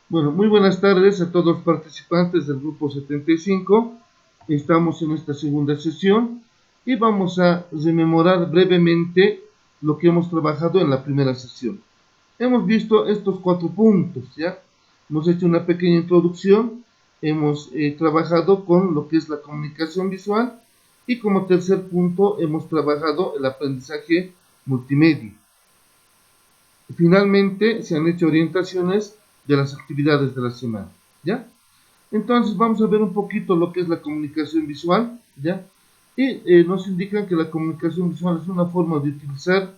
Bueno, muy buenas tardes a todos los participantes del grupo 75. Estamos en esta segunda sesión y vamos a rememorar brevemente lo que hemos trabajado en la primera sesión. Hemos visto estos 4 puntos, ¿ya? Hemos hecho una pequeña introducción, hemos trabajado con lo que es la comunicación visual y como tercer punto hemos trabajado el aprendizaje multimedia. Finalmente se han hecho orientaciones de las actividades de la semana, ¿ya? Entonces vamos a ver un poquito lo que es la comunicación visual, ¿ya? Y nos indican que la comunicación visual es una forma de utilizar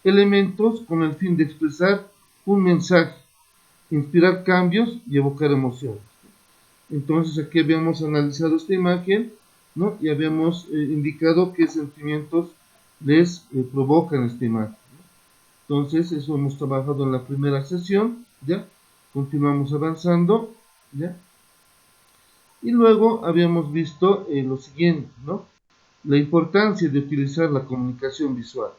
elementos con el fin de expresar un mensaje, inspirar cambios y evocar emociones. Entonces aquí habíamos analizado esta imagen, ¿no? Y habíamos indicado qué sentimientos les provocan esta imagen. Entonces, eso hemos trabajado en la primera sesión, ¿ya? Continuamos avanzando, ¿ya? Y luego habíamos visto lo siguiente, ¿no? La importancia de utilizar la comunicación visual,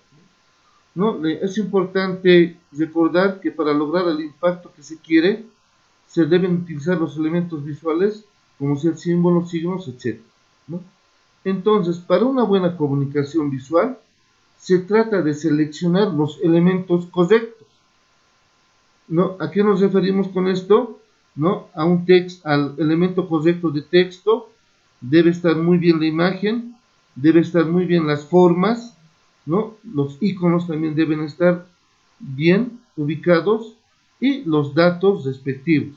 ¿no? Es importante recordar que para lograr el impacto que se quiere, se deben utilizar los elementos visuales, como ser símbolos, signos, etc., ¿no? Entonces, para una buena comunicación visual, se trata de seleccionar los elementos correctos, ¿no? ¿A qué nos referimos con esto? ¿No? A un texto, al elemento correcto de texto, debe estar muy bien la imagen, debe estar muy bien las formas, ¿no? Los iconos también deben estar bien ubicados y los datos respectivos.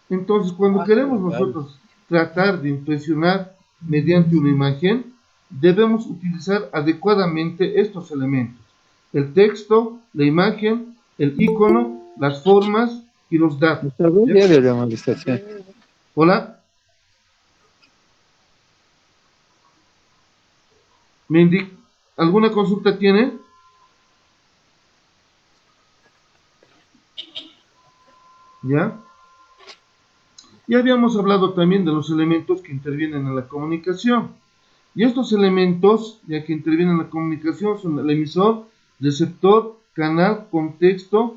Entonces, cuando queremos nosotros tratar de impresionar mediante una imagen, debemos utilizar adecuadamente estos elementos: el texto, la imagen, el icono, las formas y los datos. ¿Ya? Hola, ¿me indica alguna consulta tiene? ¿Ya? Ya habíamos hablado también de los elementos que intervienen en la comunicación. Y estos elementos, ya que intervienen en la comunicación, son el emisor, receptor, canal, contexto,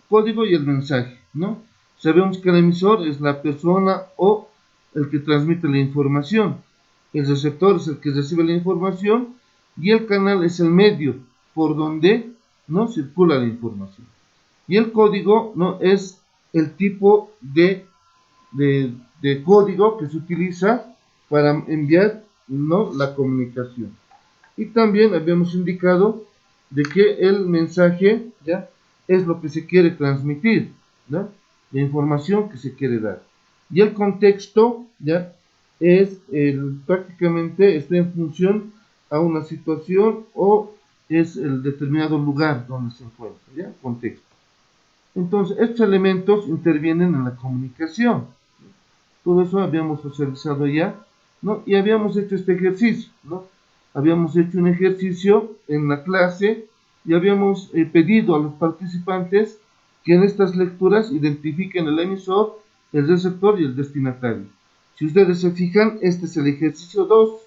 código y el mensaje, ¿no? Sabemos que el emisor es la persona o el que transmite la información. El receptor es el que recibe la información y el canal es el medio por donde no circula la información. Y el código no es el tipo de código que se utiliza para enviar, no, la comunicación. Y también habíamos indicado de que el mensaje, ya, es lo que se quiere transmitir, ¿no? La información que se quiere dar. Y el contexto, ya, es prácticamente está en función a una situación o es el determinado lugar donde se encuentra, ya, contexto. Entonces, estos elementos intervienen en la comunicación. Todo eso habíamos socializado ya, ¿no? Y habíamos hecho este ejercicio, ¿no? Habíamos hecho un ejercicio en la clase y habíamos pedido a los participantes que en estas lecturas identifiquen el emisor, el receptor y el destinatario. Si ustedes se fijan, este es el ejercicio 2.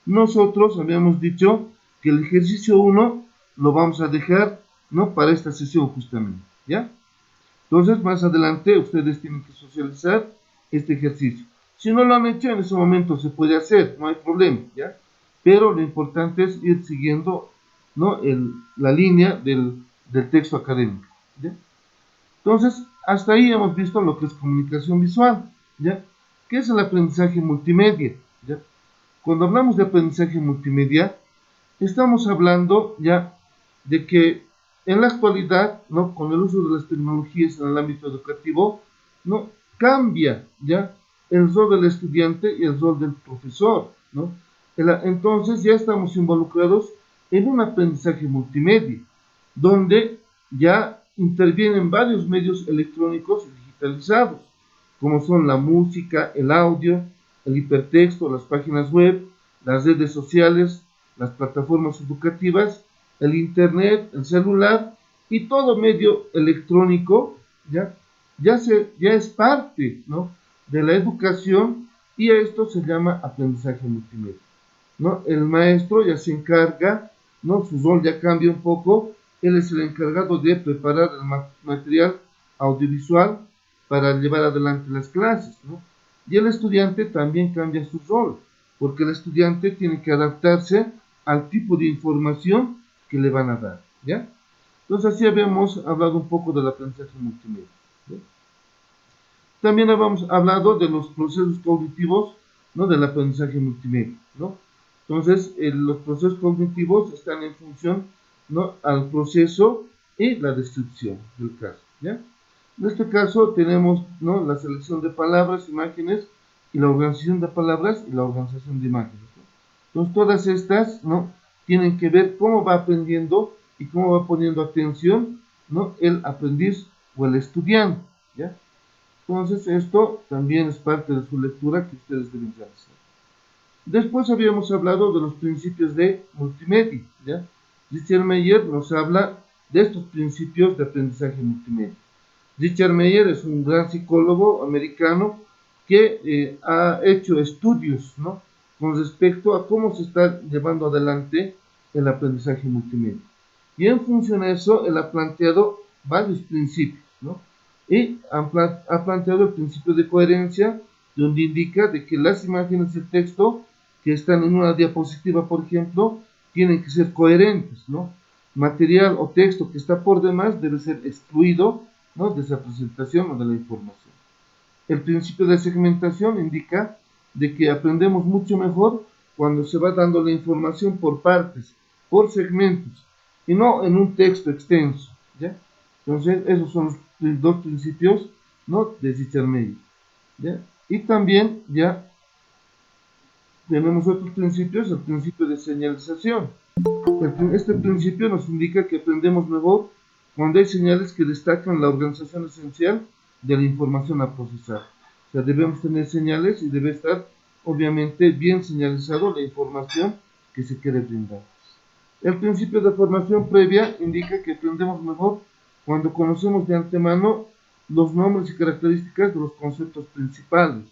Nosotros habíamos dicho que el ejercicio 1 lo vamos a dejar, ¿no?, para esta sesión justamente, ¿ya? Entonces, más adelante, ustedes tienen que socializar este ejercicio. Si no lo han hecho, en ese momento se puede hacer, no hay problema, ¿ya? Pero lo importante es ir siguiendo, ¿no?, la línea del texto académico, ¿ya? Entonces, hasta ahí hemos visto lo que es comunicación visual, ¿ya? ¿Qué es el aprendizaje multimedia? ¿Ya? Cuando hablamos de aprendizaje multimedia, estamos hablando ya de que en la actualidad, ¿no?, con el uso de las tecnologías en el ámbito educativo, ¿no?, cambia ya el rol del estudiante y el rol del profesor, ¿no? Entonces ya estamos involucrados en un aprendizaje multimedia, donde ya intervienen varios medios electrónicos digitalizados, como son la música, el audio, el hipertexto, las páginas web, las redes sociales, las plataformas educativas, el internet, el celular y todo medio electrónico ya es parte, ¿no?, de la educación, y a esto se llama aprendizaje multimedia, ¿no? El maestro ya se encarga, ¿no?, su rol ya cambia un poco, él es el encargado de preparar el material audiovisual para llevar adelante las clases, ¿no? Y el estudiante también cambia su rol, porque el estudiante tiene que adaptarse al tipo de información que le van a dar, ¿ya? Entonces así habíamos hablado un poco del aprendizaje multimedia, ¿ya? También habíamos hablado de los procesos cognitivos, ¿no? Del aprendizaje multimedia, ¿no? Entonces, los procesos cognitivos están en función, ¿no? Al proceso y la descripción del caso, ¿ya? En este caso tenemos, ¿no? La selección de palabras, imágenes, y la organización de palabras y la organización de imágenes, ¿no? Entonces, todas estas, ¿no? Tienen que ver cómo va aprendiendo y cómo va poniendo atención, ¿no? El aprendiz o el estudiante, ¿ya? Entonces, esto también es parte de su lectura que ustedes deben realizar. Después habíamos hablado de los principios de multimedia, ¿ya? Richard Meyer nos habla de estos principios de aprendizaje multimedia. Richard Meyer es un gran psicólogo americano que ha hecho estudios, ¿no? Con respecto a cómo se está llevando adelante el aprendizaje multimedia. Y en función a eso, él ha planteado varios principios, ¿no? Y ha planteado el principio de coherencia, donde indica de que las imágenes y el texto que están en una diapositiva, por ejemplo, tienen que ser coherentes, ¿no? Material o texto que está por demás debe ser excluido, ¿no? De esa presentación o de la información. El principio de segmentación indica de que aprendemos mucho mejor cuando se va dando la información por partes, por segmentos, y no en un texto extenso, ¿ya? Entonces, esos son los dos principios, ¿no? De Richard Meyer, ¿ya? Y también, ya, tenemos otros principios, el principio de señalización. Este principio nos indica que aprendemos mejor cuando hay señales que destacan la organización esencial de la información a procesar. O sea, debemos tener señales y debe estar, obviamente, bien señalizado la información que se quiere brindar. El principio de formación previa indica que aprendemos mejor cuando conocemos de antemano los nombres y características de los conceptos principales,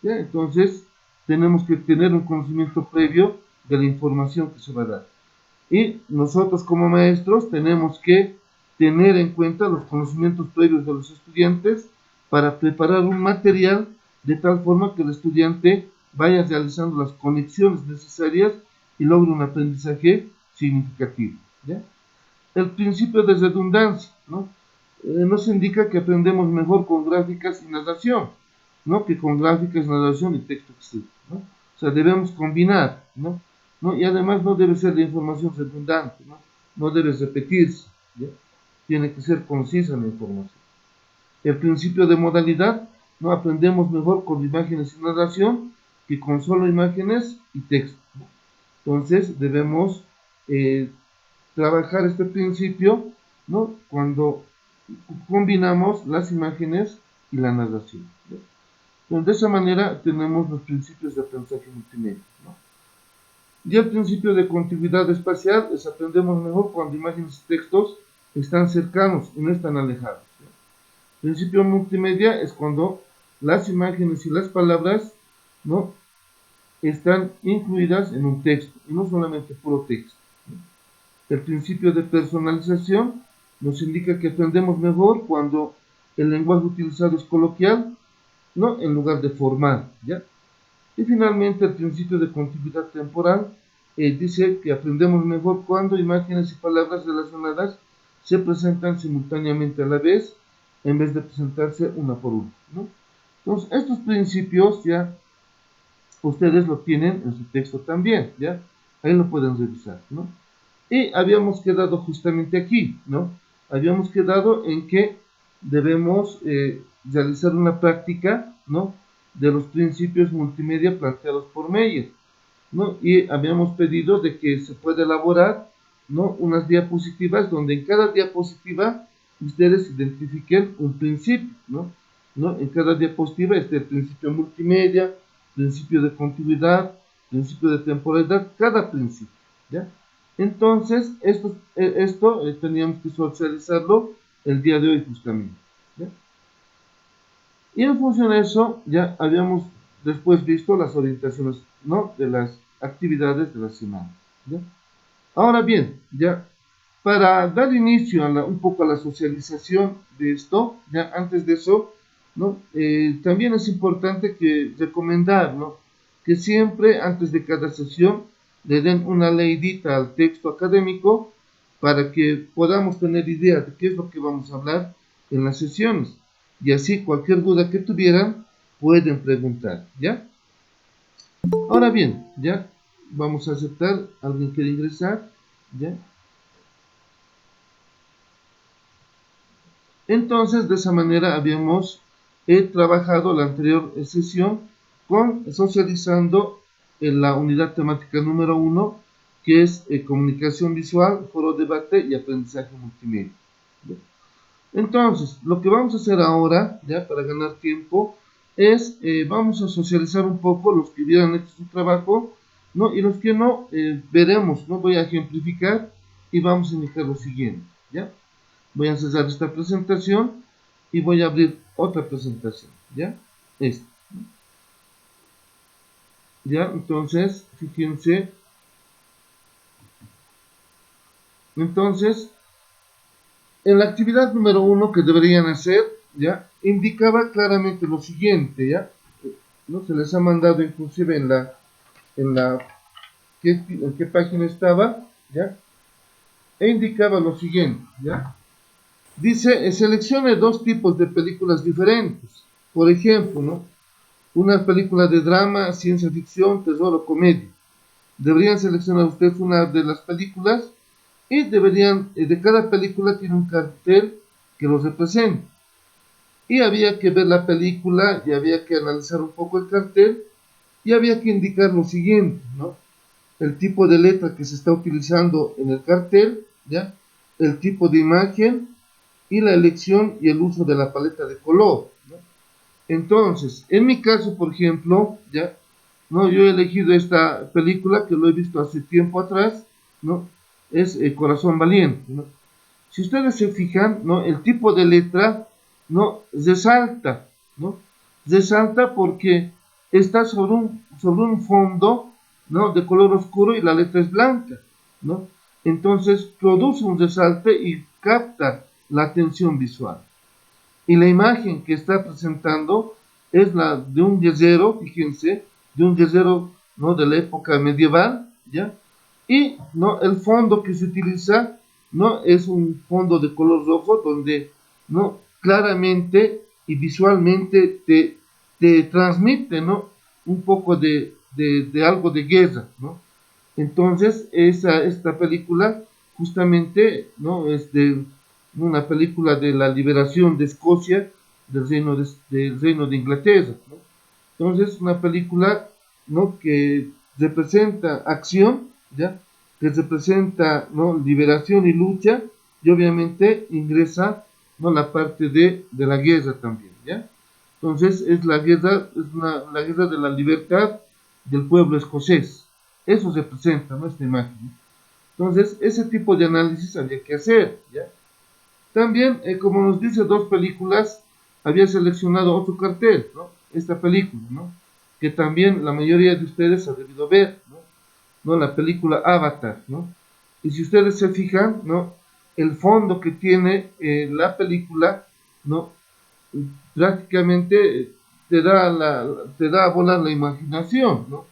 ¿ya? Entonces, tenemos que tener un conocimiento previo de la información que se va a dar. Y nosotros como maestros tenemos que tener en cuenta los conocimientos previos de los estudiantes para preparar un material de tal forma que el estudiante vaya realizando las conexiones necesarias y logre un aprendizaje significativo, ¿ya? El principio de redundancia, ¿no? Nos indica que aprendemos mejor con gráficas y narración, ¿no? Que con gráficas, narración y texto escrito, ¿no? O sea, debemos combinar, ¿no? ¿No? Y además no debe ser la información redundante, ¿no? No debe repetirse, ¿ya? Tiene que ser concisa la información. El principio de modalidad, ¿no? Aprendemos mejor con imágenes y narración que con solo imágenes y texto, ¿no? Entonces debemos trabajar este principio, ¿no? Cuando combinamos las imágenes y la narración, ¿no? Entonces, de esa manera tenemos los principios de aprendizaje multimedia, ¿no? Y el principio de continuidad espacial es aprendemos mejor cuando imágenes y textos están cercanos y no están alejados, ¿no? El principio multimedia es cuando las imágenes y las palabras, ¿no? Están incluidas en un texto y no solamente puro texto, ¿no? El principio de personalización nos indica que aprendemos mejor cuando el lenguaje utilizado es coloquial, ¿no? En lugar de formal, ¿ya? Y finalmente el principio de continuidad temporal dice que aprendemos mejor cuando imágenes y palabras relacionadas se presentan simultáneamente a la vez en vez de presentarse una por una, ¿no? Entonces, estos principios ya ustedes lo tienen en su texto también, ¿ya? Ahí lo pueden revisar, ¿no? Y habíamos quedado justamente aquí, ¿no? Habíamos quedado en que debemos realizar una práctica, ¿no? De los principios multimedia planteados por Meyer, ¿no? Y habíamos pedido de que se pueda elaborar, ¿no? Unas diapositivas donde en cada diapositiva ustedes identifiquen un principio, ¿no? ¿No? En cada diapositiva esté el principio multimedia, principio de continuidad, principio de temporalidad, cada principio, ¿ya? Entonces, esto teníamos que socializarlo el día de hoy justamente, ¿ya? Y en función de eso, ya habíamos después visto las orientaciones, ¿no? De las actividades de la semana, ¿ya? Ahora bien, ya para dar inicio a un poco a la socialización de esto, ya antes de eso, ¿no? También es importante que recomendar, ¿no?, que siempre antes de cada sesión le den una leidita al texto académico para que podamos tener idea de qué es lo que vamos a hablar en las sesiones. Y así cualquier duda que tuvieran pueden preguntar, ¿ya? Ahora bien, ya vamos a aceptar. ¿Alguien quiere ingresar? ¿Ya? Entonces, de esa manera habíamos trabajado la anterior sesión con socializando en la unidad temática número 1, que es comunicación visual, foro debate y aprendizaje multimedia. ¿Ya? Entonces, lo que vamos a hacer ahora, ya para ganar tiempo, es vamos a socializar un poco los que hubieran hecho su trabajo, ¿no? Y los que no, veremos, ¿no? Voy a ejemplificar y vamos a indicar lo siguiente, ¿ya? Voy a cerrar esta presentación y voy a abrir otra presentación, ¿ya? Esta. ¿Ya? Entonces, fíjense. Entonces, en la actividad número 1 que deberían hacer, ¿ya?, indicaba claramente lo siguiente, ¿ya? ¿No? Se les ha mandado inclusive en qué página estaba, ¿ya? E indicaba lo siguiente, ¿ya? Dice, seleccione dos tipos de películas diferentes. Por ejemplo, ¿no?, una película de drama, ciencia ficción, terror o comedia. Deberían seleccionar ustedes una de las películas y deberían, de cada película tiene un cartel que los represente. Y había que ver la película y había que analizar un poco el cartel y había que indicar lo siguiente, ¿no? El tipo de letra que se está utilizando en el cartel, ¿ya? El tipo de imagen y la elección y el uso de la paleta de color, ¿no? Entonces, en mi caso, por ejemplo, ¿ya?, ¿no?, yo he elegido esta película que lo he visto hace tiempo atrás, ¿no? Es Corazón Valiente, ¿no? Si ustedes se fijan, ¿no?, el tipo de letra, ¿no?, resalta, ¿no? Resalta porque está sobre un fondo, ¿no?, de color oscuro y la letra es blanca, ¿no? Entonces produce un resalte y capta la atención visual. Y la imagen que está presentando es la de un guerrero, fíjense, de un guerrero, ¿no?, de la época medieval, ¿ya? Y, ¿no?, el fondo que se utiliza, ¿no?, es un fondo de color rojo donde, ¿no?, claramente y visualmente te transmite, ¿no?, un poco de algo de guerra, ¿no? Entonces, esta película justamente, ¿no?, es de una película de la liberación de Escocia del reino de Inglaterra, ¿no? Entonces, una película, ¿no?, que representa acción, ¿ya?, que representa, ¿no?, liberación y lucha, y obviamente ingresa, ¿no?, la parte de la guerra también, ¿ya? Entonces, es la guerra, la guerra de la libertad del pueblo escocés. Eso representa, ¿no?, esta imagen, ¿no? Entonces, ese tipo de análisis había que hacer, ¿ya? También, como nos dice dos películas, había seleccionado otro cartel, ¿no? Esta película, ¿no?, que también la mayoría de ustedes ha debido ver, ¿no? ¿No? La película Avatar, ¿no? Y si ustedes se fijan, ¿no?, el fondo que tiene la película, ¿no?, prácticamente te da a volar la imaginación, ¿no?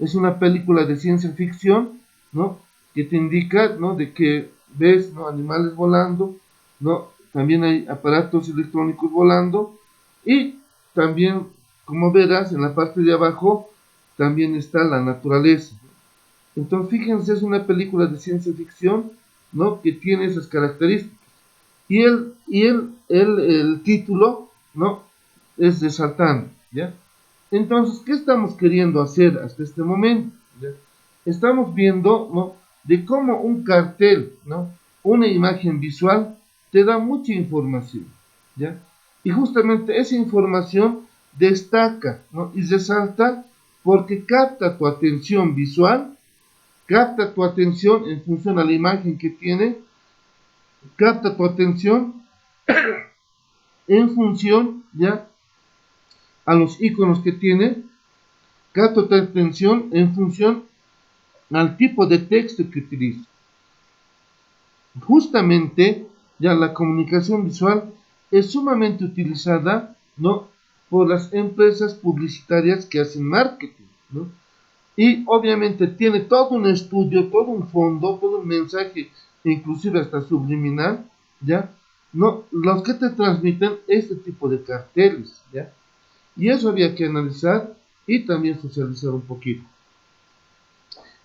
Es una película de ciencia ficción, ¿no?, que te indica, ¿no?, de que ves, ¿no?, animales volando, ¿no? También hay aparatos electrónicos volando y también, como verás, en la parte de abajo también está la naturaleza. Entonces, fíjense, es una película de ciencia ficción, ¿no?, que tiene esas características. El título, ¿no?, es resaltante, ¿ya? Entonces, ¿qué estamos queriendo hacer hasta este momento? ¿Ya? Estamos viendo, ¿no?, de cómo un cartel, ¿no?, una imagen visual, te da mucha información, ¿ya? Y justamente esa información destaca, ¿no?, y resalta porque capta tu atención visual, capta tu atención en función a la imagen que tiene, capta tu atención en función, ¿ya?, a los iconos que tiene, capta tu atención en función al tipo de texto que utiliza. Justamente, ya la comunicación visual es sumamente utilizada ¿no? Por las empresas publicitarias que hacen marketing, ¿no? Y obviamente tiene todo un estudio, todo un fondo, todo un mensaje, inclusive hasta subliminal, ¿ya? No, los que te transmiten este tipo de carteles, ¿ya? Y eso había que analizar y también socializar un poquito.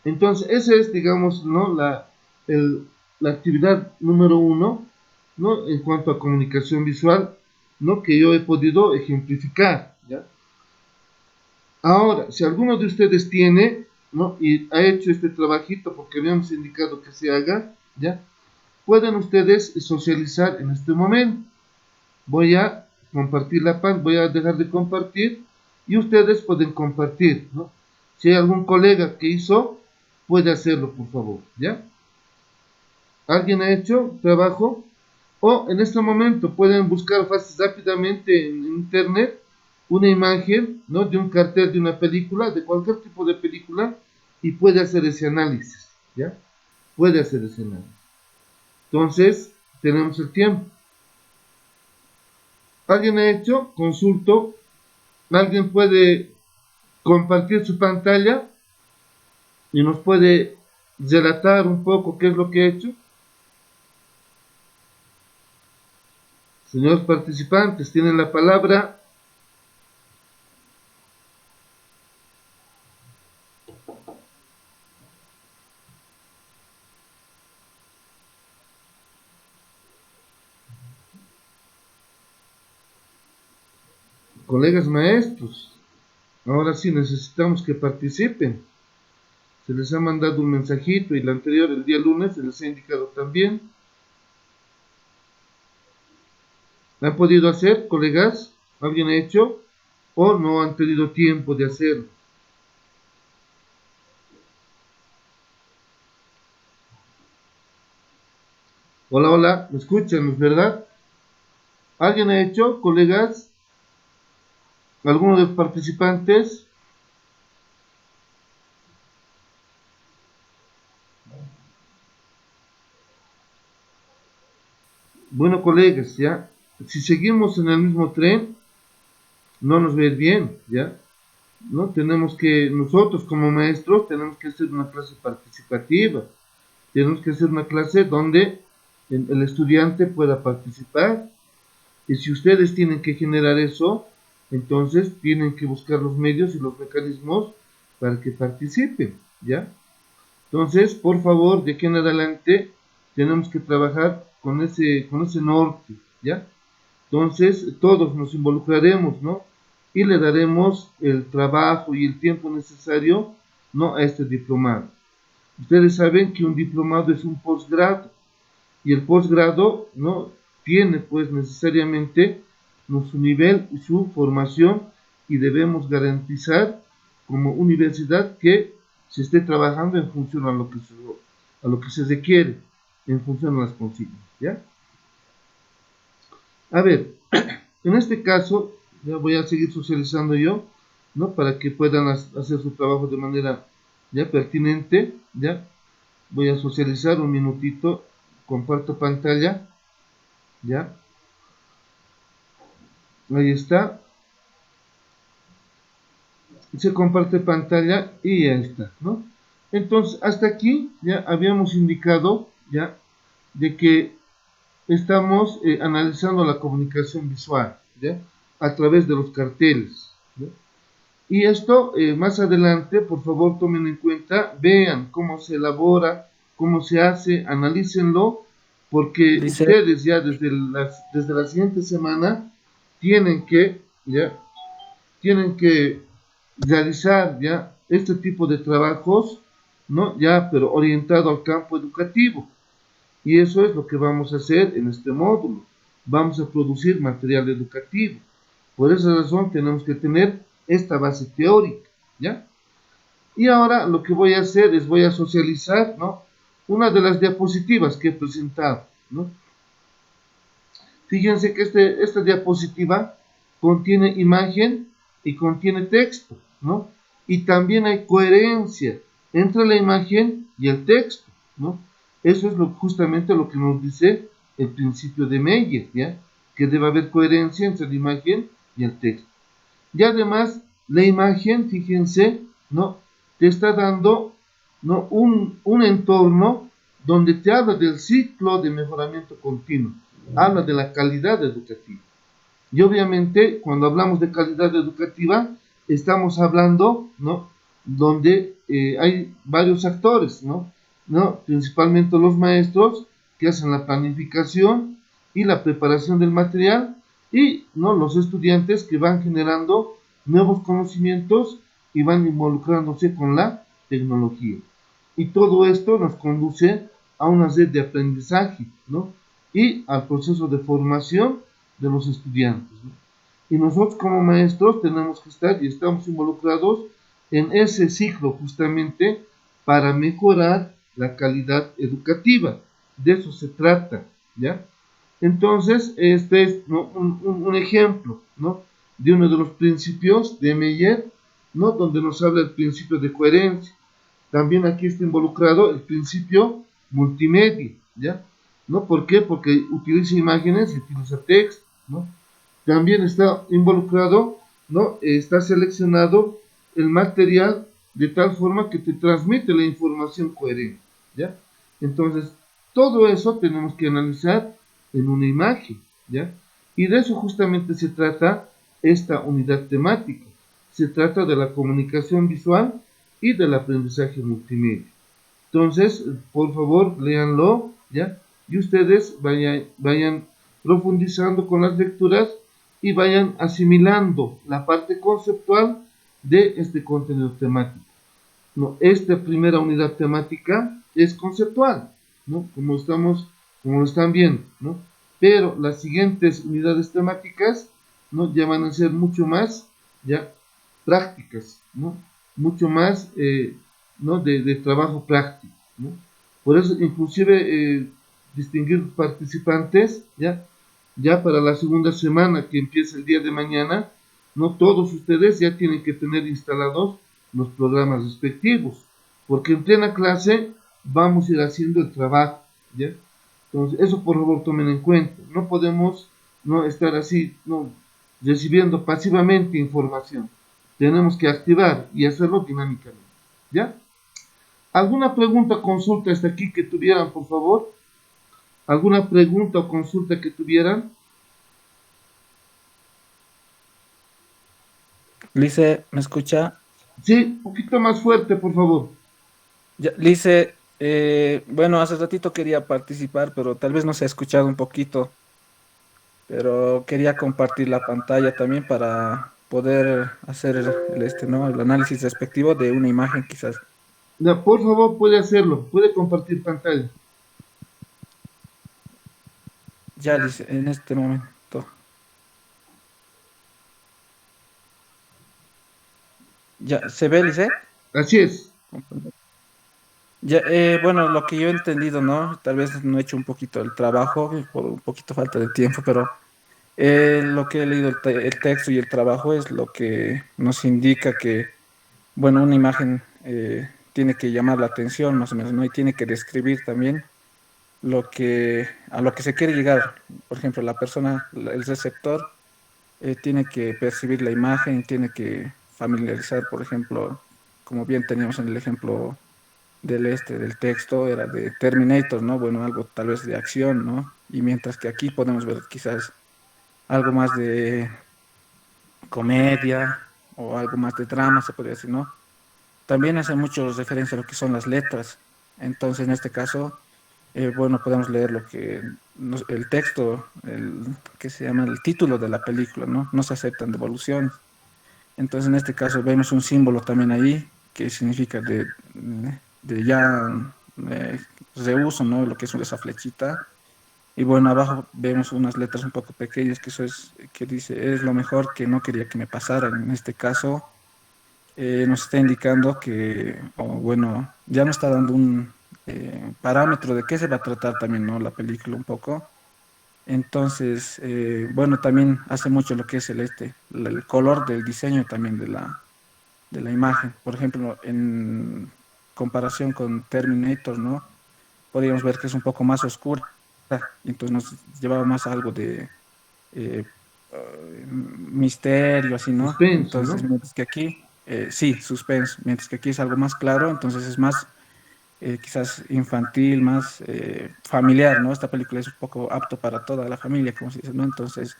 Entonces, esa es, digamos, ¿no? La actividad número uno, ¿no? En cuanto a comunicación visual, ¿no? Que yo he podido ejemplificar, ¿ya? Ahora, si alguno de ustedes tiene, ¿no? Y ha hecho este trabajito porque habíamos indicado que se haga, ¿ya? Pueden ustedes socializar en este momento. Voy a compartir la pantalla, voy a dejar de compartir y ustedes pueden compartir, ¿no? Si hay algún colega que hizo, puede hacerlo, por favor, ¿ya? ¿Alguien ha hecho trabajo? O en este momento pueden buscar fácil rápidamente en internet una imagen, ¿no? De un cartel de una película, de cualquier tipo de película, y puede hacer ese análisis, ¿ya? Puede hacer ese análisis. Entonces, tenemos el tiempo. ¿Alguien ha hecho? Consulto. ¿Alguien puede compartir su pantalla y nos puede relatar un poco qué es lo que ha hecho? Señores participantes, tienen la palabra. Colegas maestros, ahora sí necesitamos que participen. Se les ha mandado un mensajito y el anterior, el día lunes, se les ha indicado también. ¿Han podido hacer, colegas? ¿Alguien ha hecho? ¿O no han tenido tiempo de hacerlo? Hola, hola, ¿me escuchan, verdad? ¿Alguien ha hecho, colegas? ¿Alguno de los participantes? Bueno, colegas, ya, si seguimos en el mismo tren, no nos va a ir bien, ya, ¿no? Tenemos que, nosotros como maestros, tenemos que hacer una clase participativa, tenemos que hacer una clase donde el estudiante pueda participar, y si ustedes tienen que generar eso, entonces tienen que buscar los medios y los mecanismos para que participen, ¿ya? Entonces, por favor, de aquí en adelante tenemos que trabajar con ese norte, ¿ya? Entonces, todos nos involucraremos, ¿no? Y le daremos el trabajo y el tiempo necesario, ¿no? A este diplomado. Ustedes saben que un diplomado es un posgrado, y el posgrado, ¿no? Tiene, pues, necesariamente, ¿no? Su nivel y su formación, y debemos garantizar como universidad que se esté trabajando en función a lo que se requiere, en función a las consignas, ¿ya? A ver, en este caso, ya voy a seguir socializando yo, ¿no? Para que puedan hacer su trabajo de manera ya pertinente, ¿ya? Voy a socializar un minutito, comparto pantalla, ¿ya? Ahí está, se comparte pantalla y ya está, ¿no? Entonces, hasta aquí ya habíamos indicado, ya, de que estamos analizando la comunicación visual, ¿ya? A través de los carteles, ¿ya? Y esto, más adelante, por favor, tomen en cuenta, vean cómo se elabora, cómo se hace, analícenlo, porque Dice, ustedes ya desde la siguiente semana tienen que, ya, tienen que realizar ya este tipo de trabajos, ¿no? Ya, pero orientado al campo educativo. Y eso es lo que vamos a hacer en este módulo. Vamos a producir material educativo. Por esa razón tenemos que tener esta base teórica, ¿ya? Y ahora lo que voy a hacer es voy a socializar, ¿no? Una de las diapositivas que he presentado, ¿no? Fíjense que esta diapositiva contiene imagen y contiene texto, ¿no? Y también hay coherencia entre la imagen y el texto, ¿no? Eso es justamente lo que nos dice el principio de Meyer, ¿ya? Que debe haber coherencia entre la imagen y el texto. Y además, la imagen, fíjense, ¿no? Te está dando, ¿no? un entorno donde te habla del ciclo de mejoramiento continuo, habla de la calidad educativa. Y obviamente, cuando hablamos de calidad educativa, estamos hablando, ¿no? Donde hay varios actores, ¿no? Principalmente los maestros que hacen la planificación y la preparación del material y, ¿no? Los estudiantes que van generando nuevos conocimientos y van involucrándose con la tecnología. Y todo esto nos conduce a una red de aprendizaje, ¿no? Y al proceso de formación de los estudiantes, ¿no? Y nosotros como maestros tenemos que estar y estamos involucrados en ese ciclo justamente para mejorar la calidad educativa. De eso se trata, ¿ya? Entonces, este es, ¿no? un ejemplo, ¿no? De uno de los principios de Meyer, ¿no? Donde nos habla el principio de coherencia. También aquí está involucrado el principio multimedia, ¿ya? ¿No? ¿Por qué? Porque utiliza imágenes y utiliza texto, ¿no? También está involucrado, ¿no? Está seleccionado el material de tal forma que te transmite la información coherente, ¿ya? Entonces, todo eso tenemos que analizar en una imagen, ¿ya? Y de eso justamente se trata esta unidad temática. Se trata de la comunicación visual y del aprendizaje multimedia. Entonces, por favor, léanlo, ¿ya? Y ustedes vayan profundizando con las lecturas y vayan asimilando la parte conceptual de este contenido temático. ¿No? Esta primera unidad temática es conceptual, ¿no? Como lo están viendo, ¿no? Pero las siguientes unidades temáticas, ¿no? Ya van a ser mucho más, ya, prácticas, ¿no? Mucho más, ¿no? De trabajo práctico, ¿no? Por eso, inclusive, distinguir participantes, ya para la segunda semana que empieza el día de mañana, no todos ustedes ya tienen que tener instalados los programas respectivos, porque en plena clase vamos a ir haciendo el trabajo, ¿ya? Entonces, eso por favor tomen en cuenta. No podemos no estar así, no recibiendo pasivamente información. Tenemos que activar y hacerlo dinámicamente, ¿ya? ¿Alguna pregunta o consulta hasta aquí que tuvieran, por favor? ¿Alguna pregunta o consulta que tuvieran? Lice, ¿me escucha? Sí, un poquito más fuerte, por favor. Ya, Lice, bueno, hace ratito quería participar, pero tal vez no se ha escuchado un poquito, pero quería compartir la pantalla también para poder hacer ¿no? El análisis respectivo de una imagen quizás. Ya, por favor, puede hacerlo, puede compartir pantalla. Ya, Lice, en este momento. Ya, ¿se ve, Lice? Así es. Ya, bueno, lo que yo he entendido, ¿no? Tal vez no he hecho un poquito el trabajo por un poquito falta de tiempo, pero lo que he leído el texto y el trabajo es lo que nos indica que, bueno, una imagen tiene que llamar la atención más o menos, ¿no? Y tiene que describir también a lo que se quiere llegar. Por ejemplo, la persona, el receptor, tiene que percibir la imagen, tiene que familiarizar, por ejemplo, como bien teníamos en el ejemplo del texto, era de Terminator, ¿no? Bueno, algo tal vez de acción, ¿no? Y mientras que aquí podemos ver quizás algo más de comedia o algo más de drama, se podría decir, ¿no? También hace mucho referencia a lo que son las letras. Entonces, en este caso, bueno, podemos leer el texto, que se llama el título de la película, ¿no? No se aceptan devoluciones. Entonces, en este caso, vemos un símbolo también ahí que significa de ya eh, reuso, ¿no? Lo que es esa flechita. Y bueno, abajo vemos unas letras un poco pequeñas que eso es, que dice, es lo mejor que no quería que me pasara. En este caso, nos está indicando que, o bueno, ya nos está dando un parámetro de qué se va a tratar también, ¿no? La película un poco. Entonces, bueno, también hace mucho lo que es el color del diseño también de la imagen. Por ejemplo, en comparación con Terminator, ¿no? Podríamos ver que es un poco más oscura. Y entonces nos llevaba más a algo de eh, misterio, así, ¿no? Suspenso, Entonces, ¿no? mientras que aquí, sí, suspense, mientras que aquí es algo más claro, entonces es más quizás infantil, más familiar, ¿no? Esta película es un poco apto para toda la familia, como se dice, ¿no? Entonces,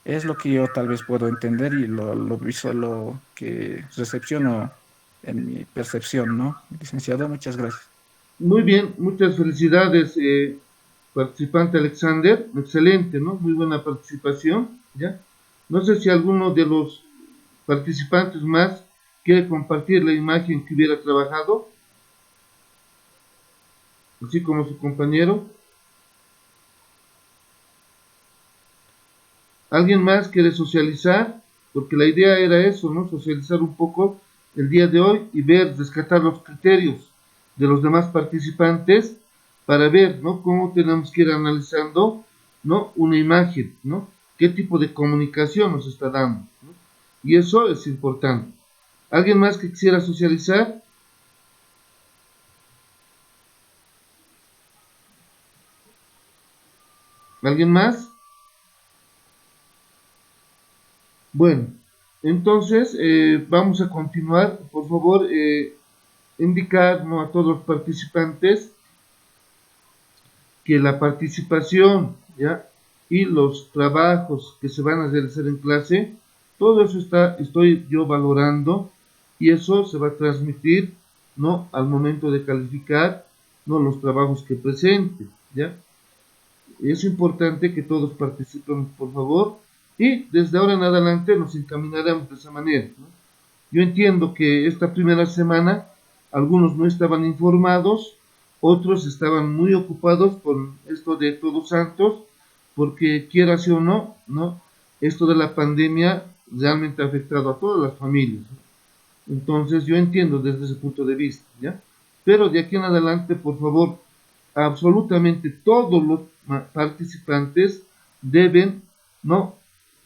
es lo que yo tal vez puedo entender y lo visual, lo que recepciono en mi percepción, ¿no? Licenciado, muchas gracias. Muy bien, muchas felicidades, participante Alexander. Excelente, ¿no? Muy buena participación, ¿ya? No sé si alguno de los participantes más quiere compartir la imagen que hubiera trabajado, así como su compañero. ¿Alguien más quiere socializar? Porque la idea era eso, ¿no? Socializar un poco el día de hoy y ver, rescatar los criterios de los demás participantes para ver, ¿no? Cómo tenemos que ir analizando, ¿no? Una imagen, ¿no? ¿Qué tipo de comunicación nos está dando? ¿No? Y eso es importante. ¿Alguien más que quisiera socializar? ¿Alguien más? Bueno, entonces vamos a continuar. Por favor, indicar, ¿no? A todos los participantes que la participación, ¿ya? Y los trabajos que se van a realizar en clase, todo eso estoy yo valorando y eso se va a transmitir, ¿no? Al momento de calificar, ¿no? Los trabajos que presente, ¿ya? Es importante que todos participen, por favor, y desde ahora en adelante nos encaminaremos de esa manera, ¿no? Yo entiendo que esta primera semana algunos no estaban informados, otros estaban muy ocupados con esto de Todos Santos, porque quiera sí o no, ¿no? Esto de la pandemia realmente ha afectado a todas las familias, ¿no? Entonces yo entiendo desde ese punto de vista, ¿ya? Pero de aquí en adelante, por favor, absolutamente todos los participantes deben, ¿no?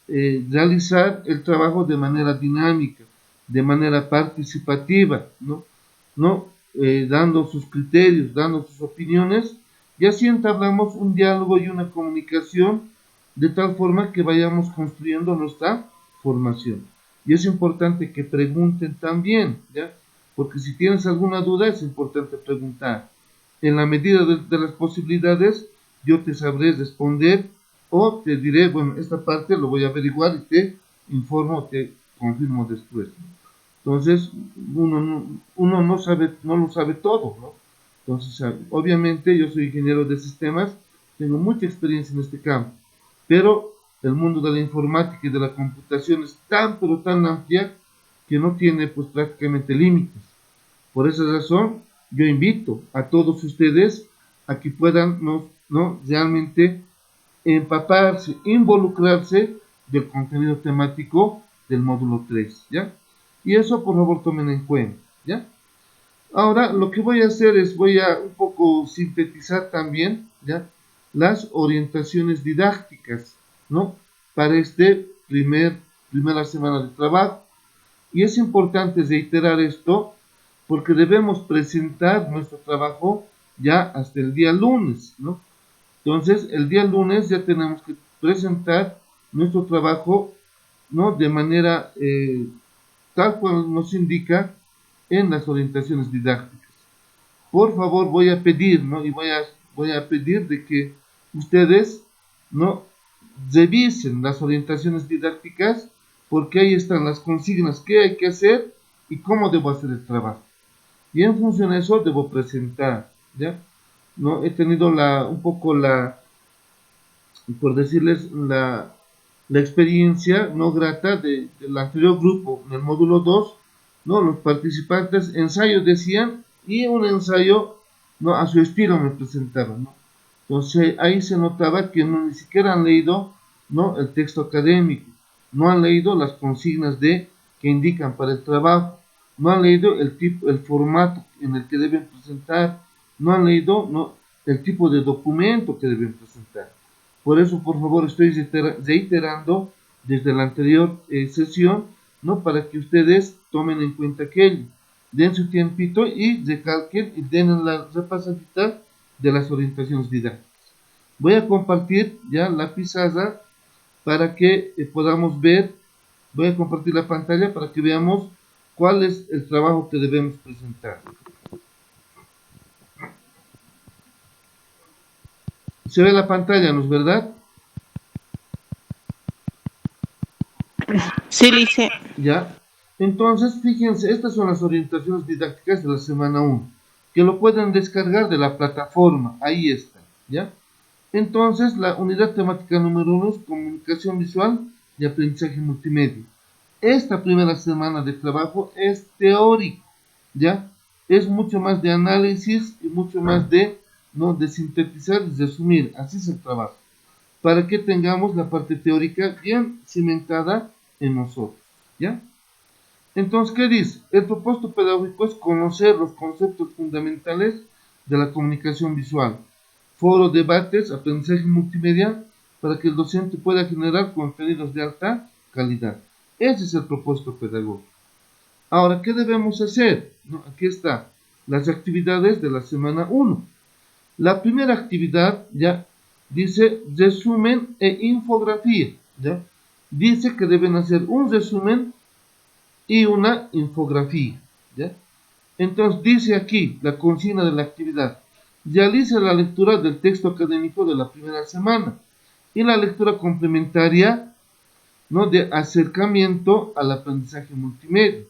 Realizar el trabajo de manera dinámica, de manera participativa, ¿no? ¿No? Dando sus criterios, dando sus opiniones, y así entablamos un diálogo y una comunicación de tal forma que vayamos construyendo nuestra formación. Y es importante que pregunten también, ¿ya? Porque si tienes alguna duda es importante preguntar. En la medida de las posibilidades, yo te sabré responder o te diré, bueno, esta parte lo voy a averiguar y te informo, te confirmo después. Entonces, uno no sabe, no lo sabe todo, ¿no? Entonces, obviamente yo soy ingeniero de sistemas, tengo mucha experiencia en este campo, pero el mundo de la informática y de la computación es tan, pero tan amplia que no tiene pues prácticamente límites. Por esa razón, yo invito a todos ustedes a que puedan ¿no? realmente empaparse, involucrarse del contenido temático del módulo 3, ¿ya? Y eso por favor tomen en cuenta, ¿ya? Ahora lo que voy a hacer es voy a un poco sintetizar también, ¿ya? Las orientaciones didácticas, ¿no? Para primera semana de trabajo. Y es importante reiterar esto porque debemos presentar nuestro trabajo ya hasta el día lunes, ¿no? Entonces, el día lunes ya tenemos que presentar nuestro trabajo, ¿no? De manera tal cual nos indica en las orientaciones didácticas. Por favor, voy a pedir, ¿no? Y voy a pedir de que ustedes, ¿no? Revisen las orientaciones didácticas porque ahí están las consignas que hay que hacer y cómo debo hacer el trabajo. Y en función de eso debo presentar, ¿ya? No he tenido un poco por decirles, la experiencia no grata del anterior grupo, en el módulo 2, ¿no? Los participantes ensayo decían y un ensayo, ¿no? A su estilo me presentaban, ¿no? Entonces ahí se notaba que ni siquiera han leído, ¿no? El texto académico, no han leído las consignas que indican para el trabajo, no han leído el formato en el que deben presentar, no han leído, ¿no? El tipo de documento que deben presentar. Por eso, por favor, estoy reiterando desde la anterior sesión, ¿no? Para que ustedes tomen en cuenta aquello, den su tiempito y recalquen y den la repasadita de las orientaciones didácticas. Voy a compartir ya la pizarra para que podamos ver. Voy a compartir la pantalla para que veamos cuál es el trabajo que debemos presentar. Se ve la pantalla, ¿no es verdad? Sí, Lice. Ya. Entonces, fíjense, estas son las orientaciones didácticas de la semana 1, que lo pueden descargar de la plataforma. Ahí está, ¿ya? Entonces, la unidad temática número 1 es comunicación visual y aprendizaje multimedia. Esta primera semana de trabajo es teórico, ¿ya? Es mucho más de análisis y mucho más de, ¿no?, de sintetizar y resumir. Así es el trabajo, para que tengamos la parte teórica bien cimentada en nosotros, ¿ya? Entonces, ¿qué dice? El propósito pedagógico es conocer los conceptos fundamentales de la comunicación visual, foro, debates, aprendizaje multimedia, para que el docente pueda generar contenidos de alta calidad. Ese es el propósito pedagógico. Ahora, ¿qué debemos hacer? ¿No? Aquí está, las actividades de la semana 1. La primera actividad, ya, dice resumen e infografía, ¿ya? Dice que deben hacer un resumen y una infografía, ¿ya? Entonces dice aquí la consigna de la actividad: realiza la lectura del texto académico de la primera semana y la lectura complementaria, ¿no?, de acercamiento al aprendizaje multimedia.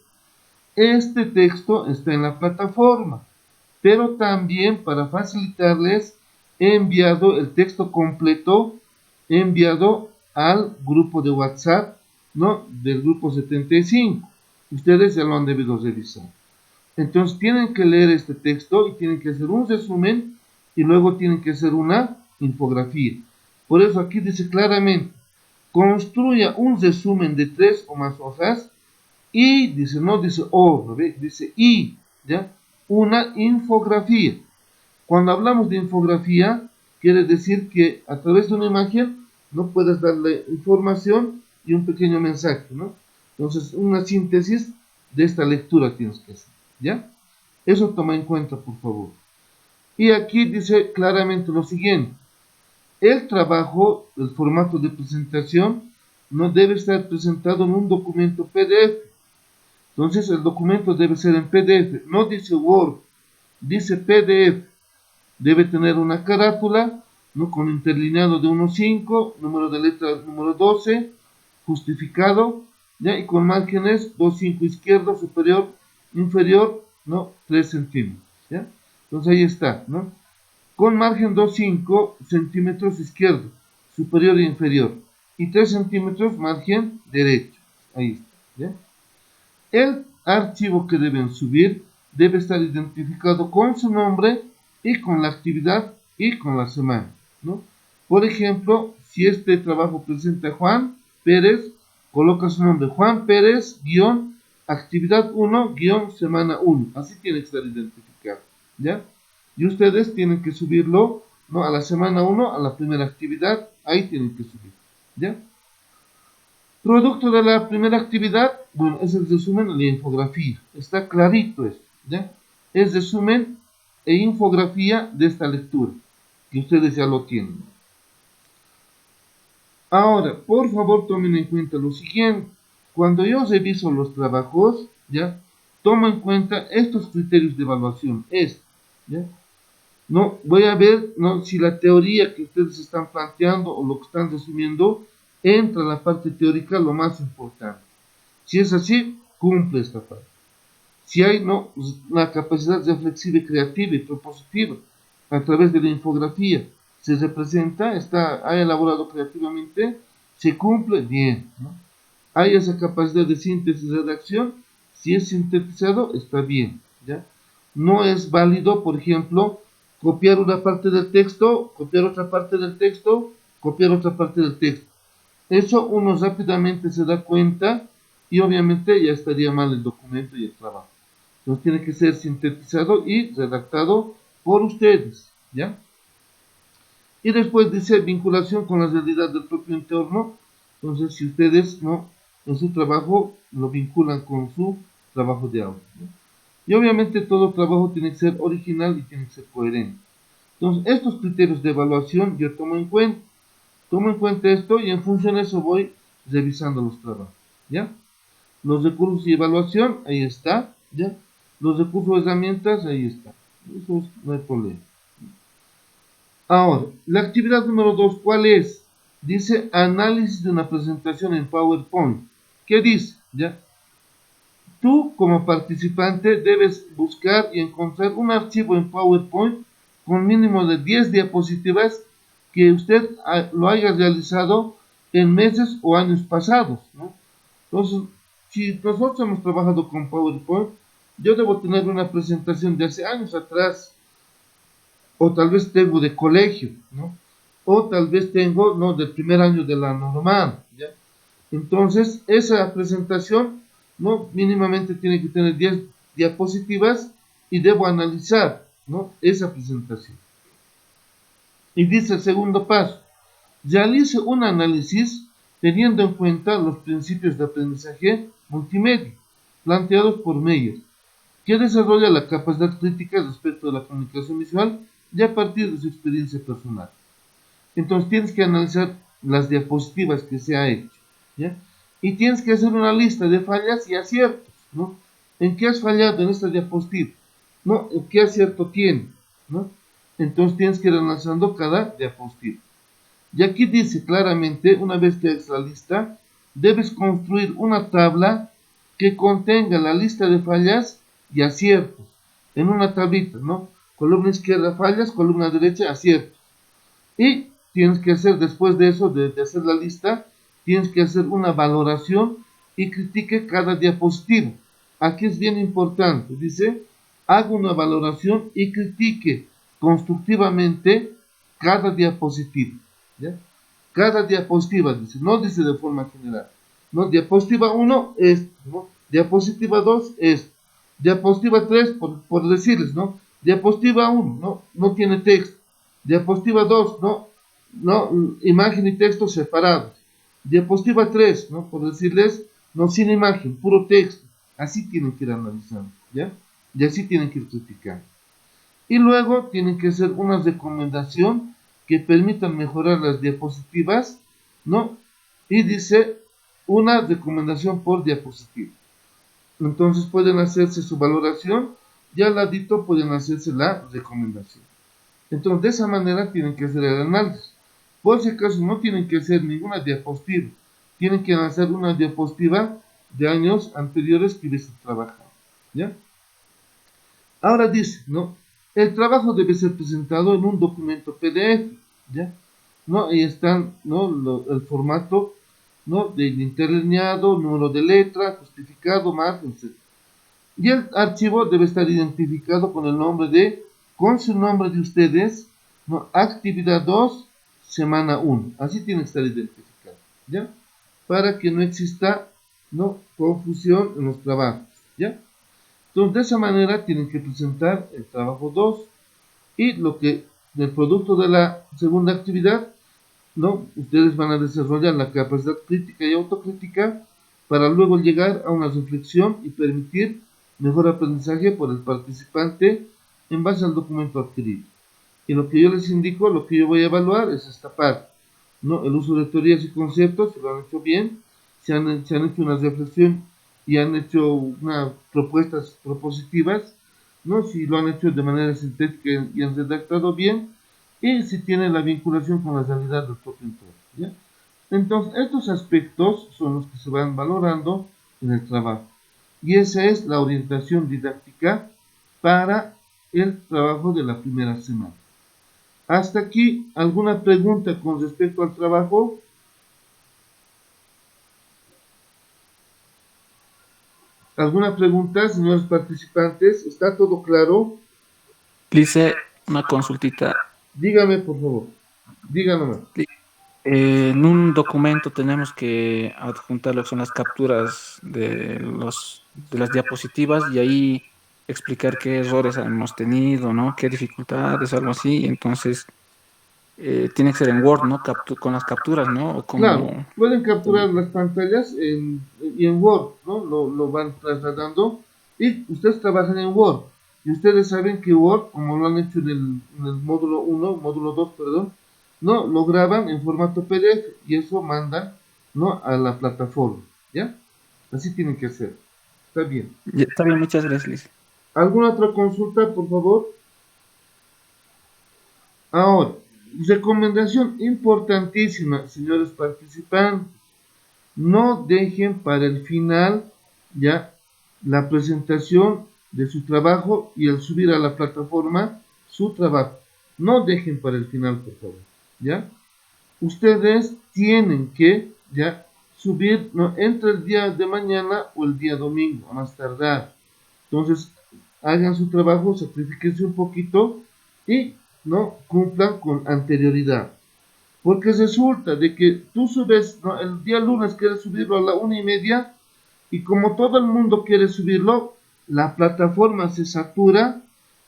Este texto está en la plataforma, pero también, para facilitarles, he enviado el texto completo, he enviado al grupo de WhatsApp, ¿no?, del grupo 75. Ustedes ya lo han debido revisar. Entonces tienen que leer este texto y tienen que hacer un resumen y luego tienen que hacer una infografía. Por eso aquí dice claramente: construya un resumen de 3 o más hojas y, dice, no dice o, ¿ve?, dice y, ¿ya?, una infografía. Cuando hablamos de infografía, quiere decir que a través de una imagen no puedes darle información y un pequeño mensaje, ¿no? Entonces, una síntesis de esta lectura tienes que hacer, ¿ya? Eso toma en cuenta, por favor. Y aquí dice claramente lo siguiente: el trabajo, el formato de presentación, no debe estar presentado en un documento PDF. Entonces, el documento debe ser en PDF, no dice Word, dice PDF. Debe tener una carátula, ¿no?, con interlineado de 1.5, número de letra número 12, justificado, ¿ya?, y con márgenes 2.5 izquierdo, superior, inferior, ¿no?, 3 centímetros, ¿ya? Entonces ahí está, ¿no? Con margen 2.5 centímetros izquierdo, superior e inferior, y 3 centímetros margen derecho. Ahí está, ¿ya? El archivo que deben subir debe estar identificado con su nombre y con la actividad y con la semana, ¿no? Por ejemplo, si este trabajo presenta Juan Pérez, coloca su nombre: Juan Pérez, guión, actividad 1, guión, semana 1. Así tiene que estar identificado, ¿ya? Y ustedes tienen que subirlo, ¿no?, a la semana 1, a la primera actividad. Ahí tienen que subir, ¿ya? Producto de la primera actividad, bueno, es el resumen y la infografía. Está clarito esto, ¿ya? Es resumen e infografía de esta lectura, que ustedes ya lo tienen. Ahora, por favor, tomen en cuenta lo siguiente: cuando yo reviso los trabajos, ¿ya?, tomo en cuenta estos criterios de evaluación, ¿ya? No, voy a ver, ¿no?, si la teoría que ustedes están planteando o lo que están resumiendo entra en la parte teórica, lo más importante. Si es así, cumple esta parte. Si hay, ¿no?, una capacidad reflexiva, creativa y propositiva a través de la infografía, se representa, ha elaborado creativamente, se cumple, bien, ¿no? Hay esa capacidad de síntesis y redacción, si es sintetizado, está bien, ¿ya? No es válido, por ejemplo, copiar una parte del texto, copiar otra parte del texto, copiar otra parte del texto. Eso uno rápidamente se da cuenta y obviamente ya estaría mal el documento y el trabajo. Entonces tiene que ser sintetizado y redactado por ustedes, ¿ya? Y después dice vinculación con la realidad del propio entorno. Entonces, si ustedes, ¿no?, en su trabajo lo vinculan con su trabajo de aula, ¿no? Y obviamente todo trabajo tiene que ser original y tiene que ser coherente. Entonces, estos criterios de evaluación yo tomo en cuenta. Tomo en cuenta esto y en función de eso voy revisando los trabajos, ¿ya? Los recursos y evaluación, ahí está, ¿ya? Los recursos y herramientas, ahí está. Eso no hay problema. Ahora, la actividad número 2, ¿cuál es? Dice análisis de una presentación en PowerPoint. ¿Qué dice? ¿Ya? Tú, como participante, debes buscar y encontrar un archivo en PowerPoint con mínimo de 10 diapositivas que usted lo haya realizado en meses o años pasados, ¿no? Entonces, si nosotros hemos trabajado con PowerPoint, yo debo tener una presentación de hace años atrás, o tal vez tengo de colegio, ¿no? O tal vez tengo, ¿no?, del primer año de la normal, ¿ya? Entonces, esa presentación, ¿no?, mínimamente tiene que tener 10 diapositivas y debo analizar, ¿no?, esa presentación. Y dice el segundo paso, realice un análisis teniendo en cuenta los principios de aprendizaje multimedia planteados por Meyer, que desarrolla la capacidad crítica respecto de la comunicación visual y a partir de su experiencia personal. Entonces tienes que analizar las diapositivas que se ha hecho, ¿ya? Y tienes que hacer una lista de fallas y aciertos, ¿no? ¿En qué has fallado en esta diapositiva? ¿No? ¿En qué acierto tiene? ¿No? Entonces tienes que ir analizando cada diapositiva. Y aquí dice claramente, una vez que hagas la lista, debes construir una tabla que contenga la lista de fallas y aciertos en una tablita, ¿no? Columna izquierda fallas, columna derecha aciertos. Y tienes que hacer, después de eso, de hacer la lista, tienes que hacer una valoración y critique cada diapositiva. Aquí es bien importante, dice, haga una valoración y critique constructivamente cada diapositiva, ¿ya? Cada diapositiva, dice, no dice de forma general, ¿no? Diapositiva 1 es, ¿no? Diapositiva 2 es, diapositiva 3, por decirles, ¿no? Diapositiva 1, no tiene texto. Diapositiva 2, imagen y texto separados. Diapositiva 3, por decirles, no sin imagen, puro texto. Así tienen que ir analizando, ¿ya? Y así tienen que ir criticando. Y luego tienen que hacer una recomendación que permitan mejorar las diapositivas, ¿no? Y dice una recomendación por diapositiva. Entonces pueden hacerse su valoración y al ladito pueden hacerse la recomendación. Entonces de esa manera tienen que hacer el análisis. Por si acaso no tienen que hacer ninguna diapositiva, tienen que hacer una diapositiva de años anteriores que hubiesen trabajado, ¿ya? Ahora dice, ¿no? El trabajo debe ser presentado en un documento PDF, ¿ya? ¿No? Ahí están, ¿no?, el formato, ¿no?, del interlineado, número de letra, justificado, margen, etc. Y el archivo debe estar identificado con el nombre con su nombre de ustedes, ¿no? Actividad 2, semana 1. Así tiene que estar identificado, ¿ya? Para que no exista, ¿no?, confusión en los trabajos, ¿ya? Entonces, de esa manera tienen que presentar el trabajo 2 y del producto de la segunda actividad, ¿no? Ustedes van a desarrollar la capacidad crítica y autocrítica para luego llegar a una reflexión y permitir mejor aprendizaje por el participante en base al documento adquirido. Y lo que yo les indico, lo que yo voy a evaluar es esta parte, ¿no? El uso de teorías y conceptos, si lo han hecho bien, se han hecho una reflexión y han hecho unas propuestas propositivas, ¿no? Si lo han hecho de manera sintética y han redactado bien, y si tienen la vinculación con la realidad del propio entorno, ¿ya? Entonces, estos aspectos son los que se van valorando en el trabajo. Y esa es la orientación didáctica para el trabajo de la primera semana. Hasta aquí, ¿alguna pregunta con respecto al trabajo? ¿Alguna pregunta, señores participantes? ¿Está todo claro? Dice una consultita. Dígame, por favor. Dígame. En un documento tenemos que adjuntar lo que son las capturas de las diapositivas y ahí explicar qué errores hemos tenido, ¿no? Qué dificultades, algo así. Entonces, tiene que ser en Word, ¿no? Con las capturas, ¿no? O Claro, como... pueden capturar las pantallas y en Word, ¿no? Lo van trasladando y ustedes trabajan en Word. Y ustedes saben que Word, como lo han hecho en el módulo 1, módulo 2, perdón, ¿no? Lo graban en formato PDF y eso mandan, ¿no? A la plataforma, ¿ya? Así tienen que hacer. Está bien. Ya, está bien, muchas gracias, Liz. ¿Alguna otra consulta, por favor? Ahora, recomendación importantísima, señores participantes. No dejen para el final ya la presentación de su trabajo y el subir a la plataforma su trabajo. No dejen para el final, por favor. ¿Ya? Ustedes tienen que ya subir, ¿no?, entre el día de mañana o el día domingo, a más tardar. Entonces, hagan su trabajo, sacrifíquense un poquito y no cumplan con anterioridad. Porque resulta de que tú subes, ¿no?, el día lunes quieres subirlo a la 1:30 y como todo el mundo quiere subirlo, la plataforma se satura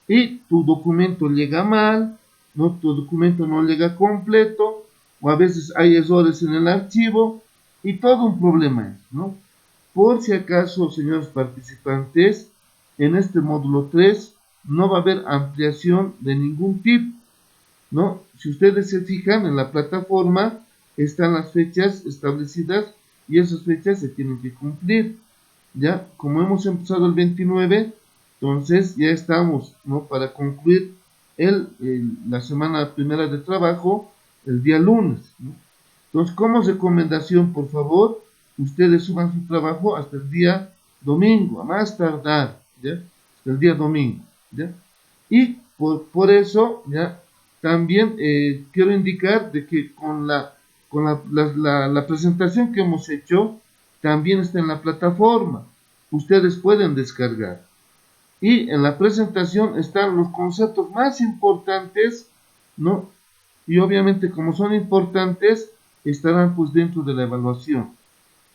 y tu documento llega mal, ¿no? Tu documento no llega completo, o a veces hay errores en el archivo y todo un problema, ¿no? Por si acaso, señores participantes, en este módulo 3 no va a haber ampliación de ningún tipo, ¿no? Si ustedes se fijan en la plataforma, están las fechas establecidas y esas fechas se tienen que cumplir. Ya, como hemos empezado el 29, entonces ya estamos, ¿no?, para concluir la semana primera de trabajo el día lunes, ¿no? Entonces, como recomendación, por favor, ustedes suban su trabajo hasta el día domingo, a más tardar, ¿ya? Hasta el día domingo, ¿ya? Y por eso, ¿ya? También quiero indicar de que con la presentación que hemos hecho, también está en la plataforma. Ustedes pueden descargar. Y en la presentación están los conceptos más importantes, ¿no? Y obviamente como son importantes, estarán pues dentro de la evaluación,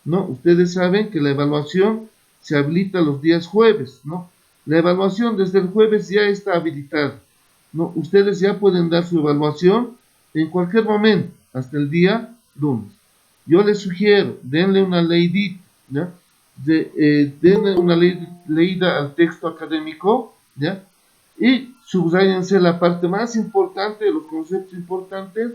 ¿no? Ustedes saben que la evaluación se habilita los días jueves, ¿no? La evaluación desde el jueves ya está habilitada, ¿no? Ustedes ya pueden dar su evaluación en cualquier momento, hasta el día lunes. Yo les sugiero, denle una leidita, ¿ya? Denle una leída al texto académico, ¿ya? Y subrayense la parte más importante, los conceptos importantes,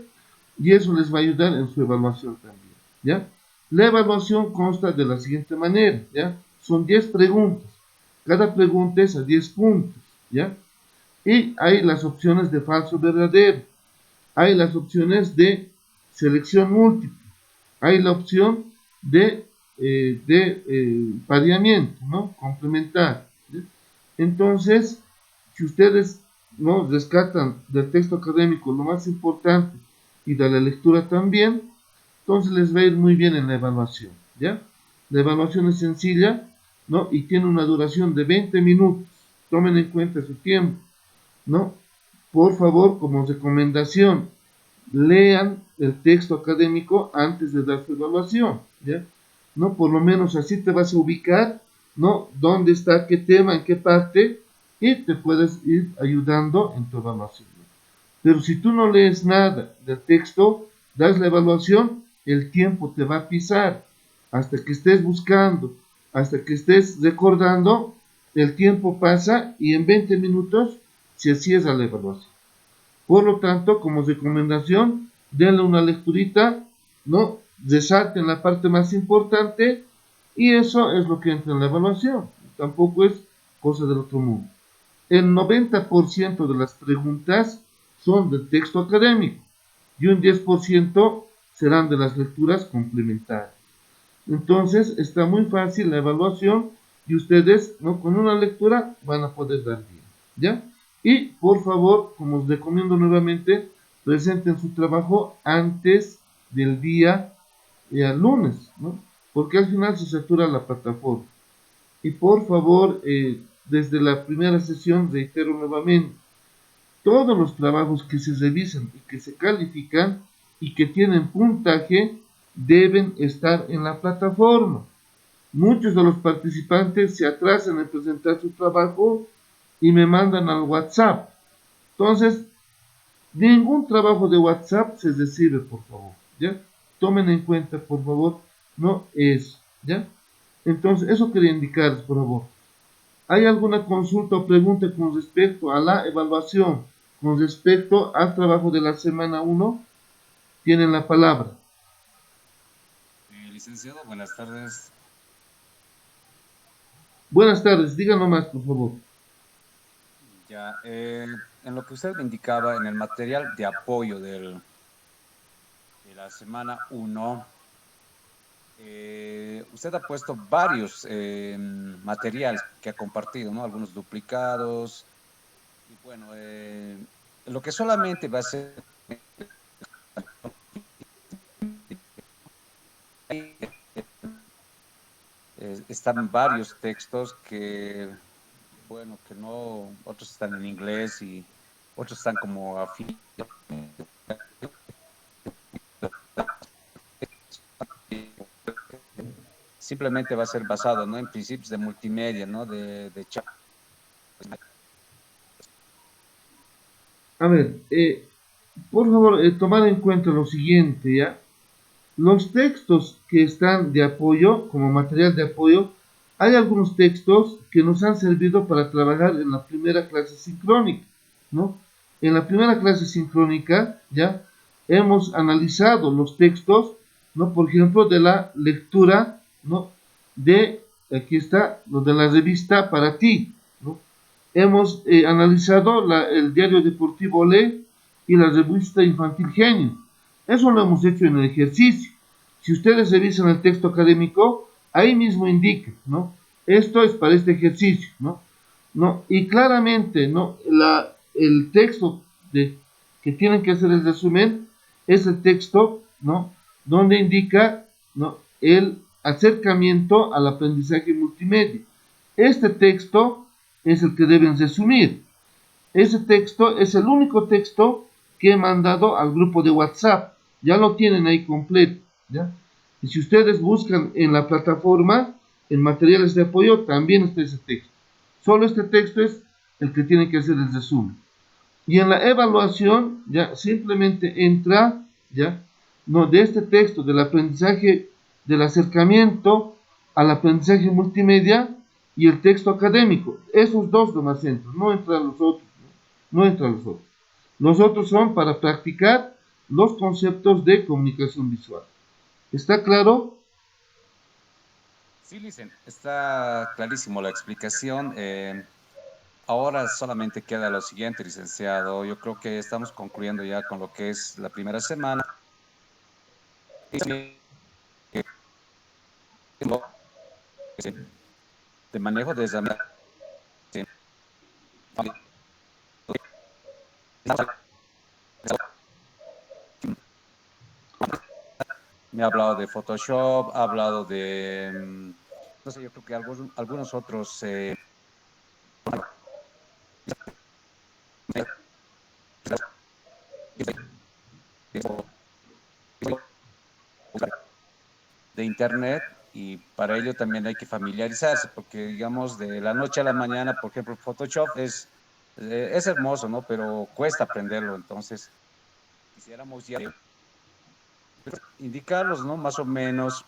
y eso les va a ayudar en su evaluación también, ¿ya? La evaluación consta de la siguiente manera, ¿ya? Son 10 preguntas, cada pregunta es a 10 puntos, ¿ya? Y hay las opciones de falso verdadero, hay las opciones de selección múltiple, hay la opción de pareamiento, ¿no? Complementar, ¿sí? Entonces, si ustedes, ¿no?, rescatan del texto académico lo más importante y de la lectura también, entonces les va a ir muy bien en la evaluación, ¿ya? La evaluación es sencilla, ¿no? Y tiene una duración de 20 minutos. Tomen en cuenta su tiempo, ¿no? Por favor, como recomendación, lean el texto académico antes de dar su evaluación, ¿ya? ¿No? Por lo menos así te vas a ubicar, ¿no?, dónde está, qué tema, en qué parte, y te puedes ir ayudando en tu evaluación. Pero si tú no lees nada del texto, das la evaluación, el tiempo te va a pisar. Hasta que estés buscando, hasta que estés recordando, el tiempo pasa y en 20 minutos se cierra la evaluación. Por lo tanto, como recomendación, denle una lecturita, ¿no? Resalten la parte más importante y eso es lo que entra en la evaluación. Tampoco es cosa del otro mundo. El 90% de las preguntas son del texto académico y un 10% serán de las lecturas complementarias. Entonces, está muy fácil la evaluación y ustedes, ¿no?, con una lectura van a poder dar bien, ¿ya? Y, por favor, como os recomiendo nuevamente, presenten su trabajo antes del día lunes, ¿no? Porque al final se satura la plataforma. Y, por favor, desde la primera sesión, reitero nuevamente, todos los trabajos que se revisan y que se califican y que tienen puntaje deben estar en la plataforma. Muchos de los participantes se atrasan en presentar su trabajo y me mandan al WhatsApp. Entonces, ningún trabajo de WhatsApp se recibe, por favor, ¿ya? Tomen en cuenta, por favor, no es, ¿ya? Entonces, eso quería indicarles, por favor. ¿Hay alguna consulta o pregunta con respecto a la evaluación, con respecto al trabajo de la semana 1? tienen la palabra. Licenciado, buenas tardes. Buenas tardes, díganos más, por favor. Ya, en lo que usted me indicaba en el material de apoyo de la semana 1, usted ha puesto varios materiales que ha compartido, ¿no? Algunos duplicados. Y bueno, lo que solamente va a ser están varios textos que, bueno, que no, otros están en inglés y otros están como afín. Simplemente va a ser basado, ¿no? En principios de multimedia, ¿no? De chat. A ver, por favor, tomar en cuenta lo siguiente, ¿ya? Los textos que están de apoyo, como material de apoyo, hay algunos textos que nos han servido para trabajar en la primera clase sincrónica, ¿no? En la primera clase sincrónica, ya, hemos analizado los textos, ¿no? Por ejemplo, de la lectura, ¿no? Aquí está, lo de la revista Para Ti, ¿no? Hemos analizado el diario deportivo Le y la revista infantil Genio. Eso lo hemos hecho en el ejercicio. Si ustedes revisan el texto académico, ahí mismo indica, ¿no? Esto es para este ejercicio, ¿no? ¿No? Y claramente, ¿no? El texto que tienen que hacer el resumen es el texto, ¿no? Donde indica, ¿no? El acercamiento al aprendizaje multimedia. Este texto es el que deben resumir. Ese texto es el único texto que he mandado al grupo de WhatsApp. Ya lo tienen ahí completo, ¿ya? Y si ustedes buscan en la plataforma, en materiales de apoyo, también está ese texto. Solo este texto es el que tiene que hacer el resumen. Y en la evaluación, ya simplemente entra, ya, no, de este texto, del aprendizaje, del acercamiento al aprendizaje multimedia y el texto académico. Esos dos nomás entran, no entran los otros, no entran los otros. Los otros son para practicar los conceptos de comunicación visual. ¿Está claro? Sí, está clarísimo la explicación. Ahora solamente queda lo siguiente, licenciado. Yo creo que estamos concluyendo ya con lo que es la primera semana. De manejo de herramientas. Me ha hablado de Photoshop, ha hablado de, no sé, yo creo que algunos otros de Internet, y para ello también hay que familiarizarse, porque digamos de la noche a la mañana, por ejemplo, Photoshop es hermoso, ¿no? Pero cuesta aprenderlo, entonces quisiéramos ya indicarlos, ¿no? Más o menos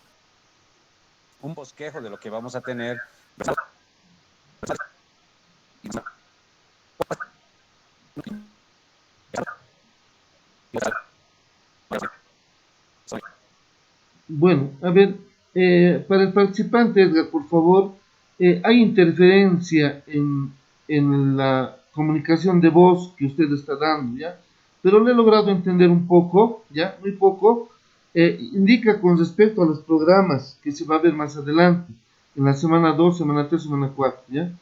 un bosquejo de lo que vamos a tener. Bueno, a ver, para el participante, Edgar, por favor, hay interferencia en la comunicación de voz que usted está dando, ¿ya? Pero le he logrado entender un poco, ¿ya? Muy poco. Indica con respecto a los programas que se va a ver más adelante, en la semana 2, semana 3, semana 4, ¿ya?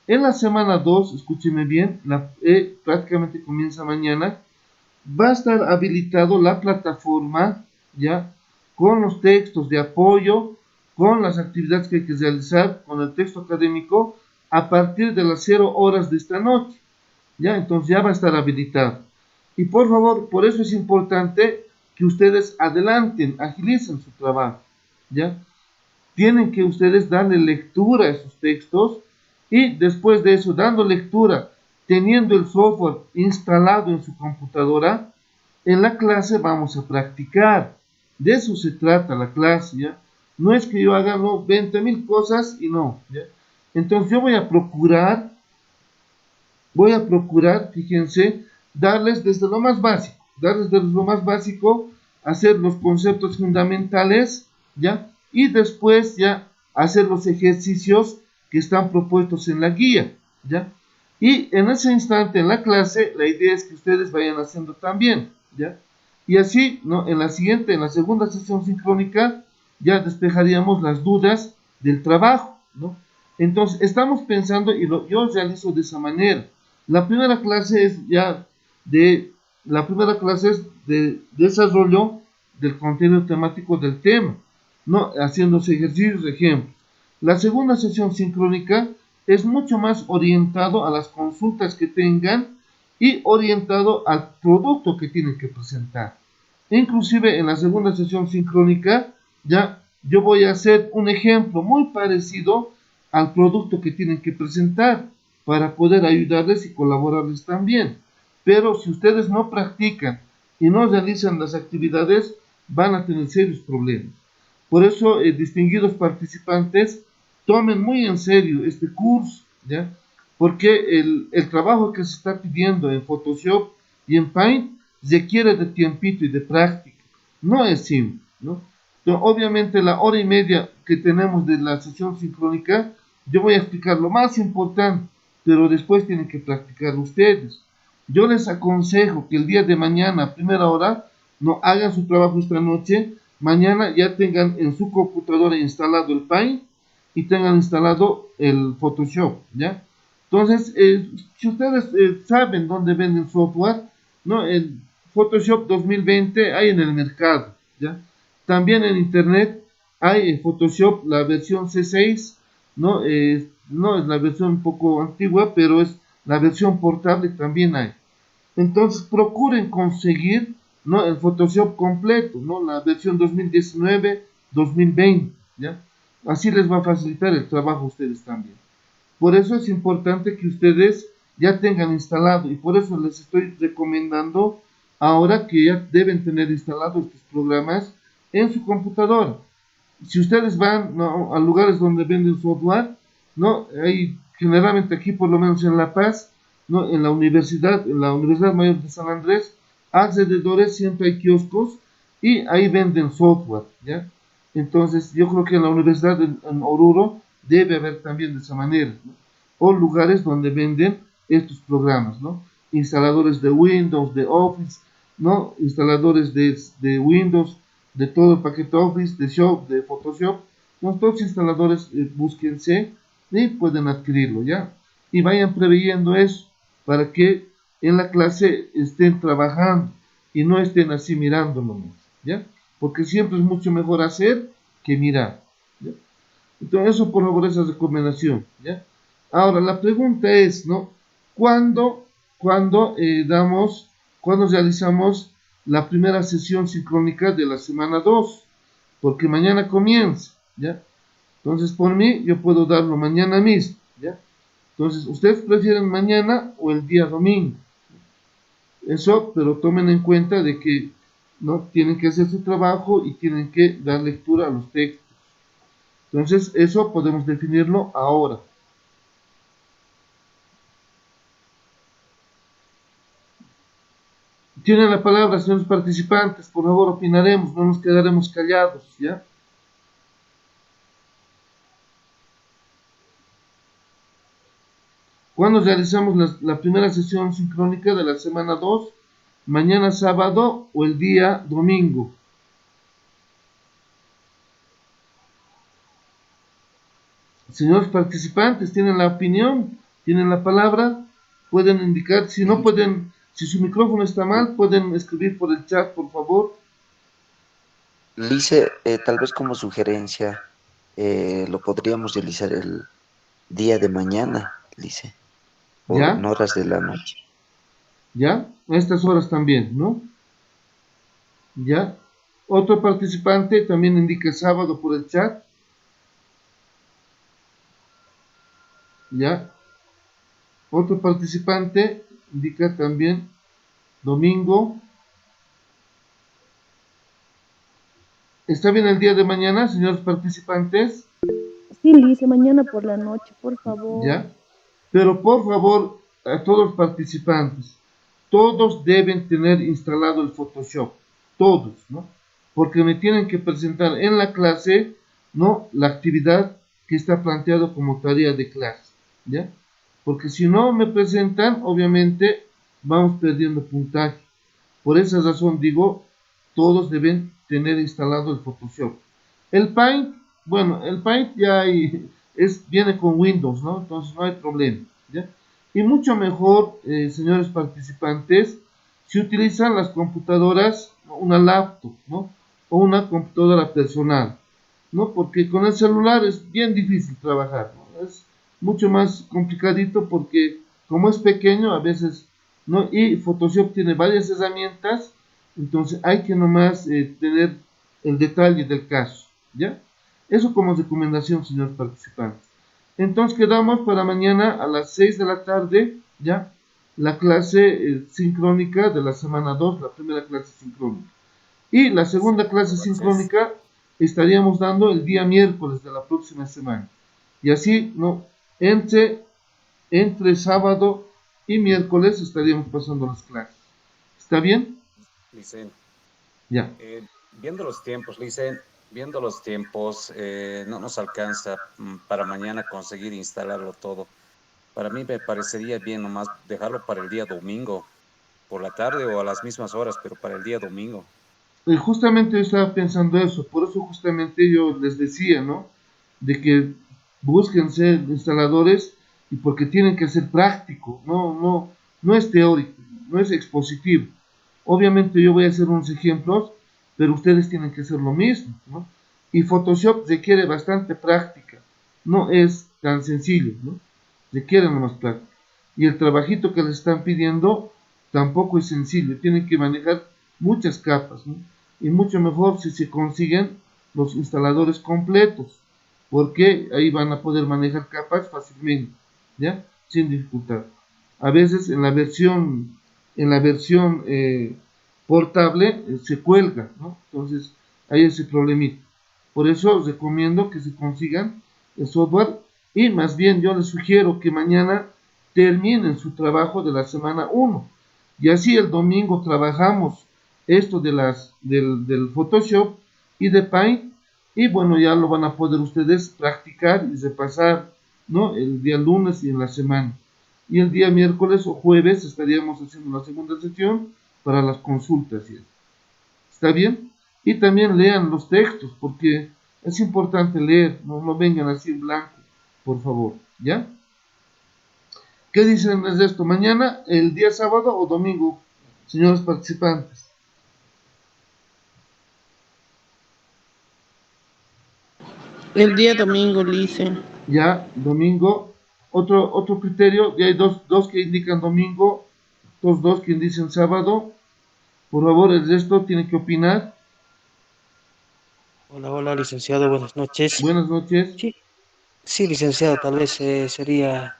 En la semana 2, escúcheme bien, prácticamente comienza mañana, va a estar habilitado la plataforma, ¿ya? Con los textos de apoyo, con las actividades que hay que realizar, con el texto académico, a partir de las 0 horas de esta noche, ¿ya? Entonces ya va a estar habilitado. Y por favor, por eso es importante que ustedes adelanten, agilicen su trabajo, ¿ya? Tienen que ustedes darle lectura a esos textos y después de eso, dando lectura, teniendo el software instalado en su computadora, en la clase vamos a practicar. De eso se trata la clase, ¿ya? No es que yo haga no, 20.000 cosas y no, ¿ya? Entonces yo voy a procurar, fíjense, darles desde lo más básico, hacer los conceptos fundamentales, ¿ya? Y después ya hacer los ejercicios que están propuestos en la guía, ¿ya? Y en ese instante en la clase, la idea es que ustedes vayan haciendo también, ¿ya? Y así, ¿no? En la segunda sesión sincrónica, ya despejaríamos las dudas del trabajo, ¿no? Entonces, estamos pensando, y yo realizo de esa manera. La primera clase es de desarrollo del contenido temático del tema, ¿no? Haciéndose ejercicios, ejemplos. La segunda sesión sincrónica es mucho más orientado a las consultas que tengan y orientado al producto que tienen que presentar. Inclusive en la segunda sesión sincrónica ya yo voy a hacer un ejemplo muy parecido al producto que tienen que presentar para poder ayudarles y colaborarles también. Pero si ustedes no practican y no realizan las actividades, van a tener serios problemas. Por eso, distinguidos participantes, tomen muy en serio este curso, ¿ya? Porque el trabajo que se está pidiendo en Photoshop y en Paint requiere de tiempito y de práctica. No es simple, ¿no? Entonces, obviamente, la hora y media que tenemos de la sesión sincrónica, yo voy a explicar lo más importante, pero después tienen que practicar ustedes. Yo les aconsejo que el día de mañana, a primera hora, no hagan su trabajo esta noche, mañana ya tengan en su computadora instalado el Paint y tengan instalado el Photoshop, ¿ya? Entonces, si ustedes saben dónde venden software, ¿no? El Photoshop 2020 hay en el mercado, ¿ya? También en internet hay en Photoshop la versión C6, ¿no? No es la versión un poco antigua, pero es la versión portable también hay. Entonces procuren conseguir, ¿no? El Photoshop completo, ¿no? La versión 2019-2020, ¿ya? Así les va a facilitar el trabajo a ustedes también. Por eso es importante que ustedes ya tengan instalado y por eso les estoy recomendando ahora que ya deben tener instalados estos programas en su computadora. Si ustedes van, ¿no? A lugares donde venden software, ¿no? Hay generalmente aquí, por lo menos en La Paz, ¿no? En la Universidad Mayor de San Andrés, alrededores siempre hay kioscos y ahí venden software, ¿ya? Entonces, yo creo que en la universidad en Oruro debe haber también de esa manera, ¿no? O lugares donde venden estos programas, ¿no? Instaladores de Windows, de Office, ¿no? Instaladores de Windows, de todo el paquete Office, de Shop, de Photoshop. Los dos instaladores, búsquense y pueden adquirirlo, ¿ya? Y vayan preveyendo eso para que en la clase estén trabajando y no estén así mirando nomás, ¿ya? Porque siempre es mucho mejor hacer que mirar, ¿ya? Entonces, eso por favor, esa recomendación, ¿ya? Ahora, la pregunta es, ¿no? ¿Cuándo realizamos la primera sesión sincrónica de la semana 2? Porque mañana comienza, ¿ya? Entonces, por mí, yo puedo darlo mañana mismo, ¿ya? Entonces, ¿ustedes prefieren mañana o el día domingo? Eso, pero tomen en cuenta de que no tienen que hacer su trabajo y tienen que dar lectura a los textos. Entonces, eso podemos definirlo ahora. Tienen la palabra, señores participantes, por favor, opinaremos, no nos quedaremos callados, ¿ya? ¿Cuándo realizamos la primera sesión sincrónica de la semana 2? ¿Mañana sábado o el día domingo? Señores participantes, ¿tienen la opinión? ¿Tienen la palabra? Pueden indicar, si no pueden, si su micrófono está mal, pueden escribir por el chat, por favor. Lice, tal vez como sugerencia, lo podríamos realizar el día de mañana, Lice, en ¿Ya? horas de la noche. ¿Ya? A estas horas también, ¿no? ¿Ya? Otro participante también indica sábado por el chat. ¿Ya? Otro participante indica también domingo. ¿Está bien el día de mañana, señores participantes? Sí, Lice, mañana por la noche, por favor. ¿Ya? Pero por favor, a todos los participantes, todos deben tener instalado el Photoshop. todos, ¿no? Porque me tienen que presentar en la clase, ¿no? La actividad que está planteado como tarea de clase, ¿ya? Porque si no me presentan, obviamente vamos perdiendo puntaje. Por esa razón digo, todos deben tener instalado el Photoshop. El Paint, bueno, el Paint ya viene con Windows, ¿no? Entonces no hay problema, ¿ya? Y mucho mejor, señores participantes, si utilizan las computadoras, una laptop, ¿no? O una computadora personal, ¿no? Porque con el celular es bien difícil trabajar, ¿no? Es mucho más complicadito porque como es pequeño a veces, ¿no? Y Photoshop tiene varias herramientas, entonces hay que nomás tener el detalle del caso, ¿ya? Eso como recomendación, señores participantes. Entonces quedamos para mañana a las 6 de la tarde, ¿ya? La clase sincrónica de la semana 2, la primera clase sincrónica. Y la segunda clase sincrónica estaríamos dando el día miércoles de la próxima semana. Y así, ¿no? Entre sábado y miércoles estaríamos pasando las clases. ¿Está bien? Licen, Ya. viendo los tiempos, Licen, viendo los tiempos, no nos alcanza para mañana conseguir instalarlo todo. Para mí me parecería bien nomás dejarlo para el día domingo, por la tarde o a las mismas horas, pero para el día domingo. Y justamente yo estaba pensando eso, por eso justamente yo les decía, ¿no? De que busquen ser instaladores y porque tienen que ser práctico, no es teórico, no es expositivo. Obviamente yo voy a hacer unos ejemplos, pero ustedes tienen que hacer lo mismo, ¿no? Y Photoshop requiere bastante práctica, no es tan sencillo, ¿no? Requiere más práctica. Y el trabajito que les están pidiendo tampoco es sencillo, tienen que manejar muchas capas, ¿no? Y mucho mejor si se consiguen los instaladores completos, porque ahí van a poder manejar capas fácilmente, ¿ya? Sin dificultad. A veces en la versión portable se cuelga, ¿no? Entonces hay ese problemita. Por eso os recomiendo que se consigan el software y más bien yo les sugiero que mañana terminen su trabajo de la semana 1 y así el domingo trabajamos esto del Photoshop y de Paint y bueno, ya lo van a poder ustedes practicar y repasar, ¿no? El día lunes y en la semana. Y el día miércoles o jueves estaríamos haciendo la segunda sesión para las consultas. ¿Sí? ¿Está bien? Y también lean los textos porque es importante leer, no vengan así en blanco, por favor, ¿ya? ¿Qué dicen de esto? ¿Mañana, el día sábado o domingo, señores participantes? El día domingo, Lice. Ya, domingo. Otro criterio, ya hay dos que indican domingo, dos que dicen sábado. Por favor, el resto tiene que opinar. Hola, hola, licenciado, buenas noches. Buenas noches. Sí, sí, licenciado, tal vez sería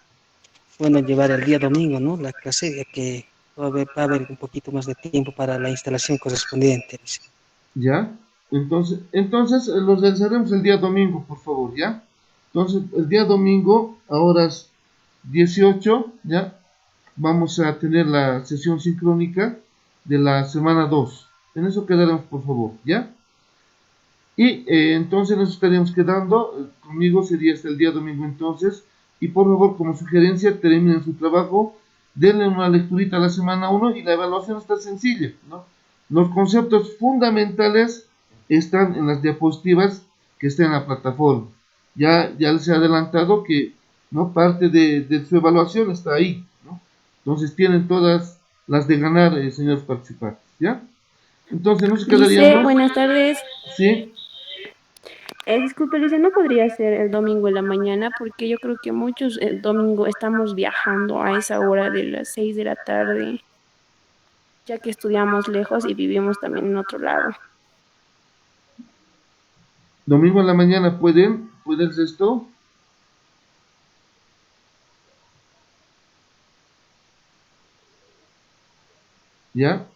bueno llevar el día domingo, ¿no? La clase, ya que va a haber un poquito más de tiempo para la instalación correspondiente. Ya. Entonces los realizaremos el día domingo, por favor, ¿ya? Entonces, el día domingo, a horas 18, ¿ya? Vamos a tener la sesión sincrónica de la semana 2. En eso quedaremos, por favor, ¿ya? Y entonces nos estaríamos quedando, conmigo sería hasta el día domingo entonces, y por favor como sugerencia terminen su trabajo, denle una lecturita a la semana 1 y la evaluación está sencilla, ¿no? Los conceptos fundamentales están en las diapositivas que están en la plataforma. Ya les he adelantado que, ¿no? Parte de su evaluación está ahí, ¿no? Entonces tienen todas las de ganar, señores participantes, ¿ya? Entonces nos Lice, quedaríamos, buenas tardes. ¿sí? Disculpe, Lice, ¿no podría ser el domingo en la mañana? Porque yo creo que muchos el domingo estamos viajando a esa hora de las 6 de la tarde, ya que estudiamos lejos y vivimos también en otro lado. Domingo en la mañana pueden esto, ¿ya?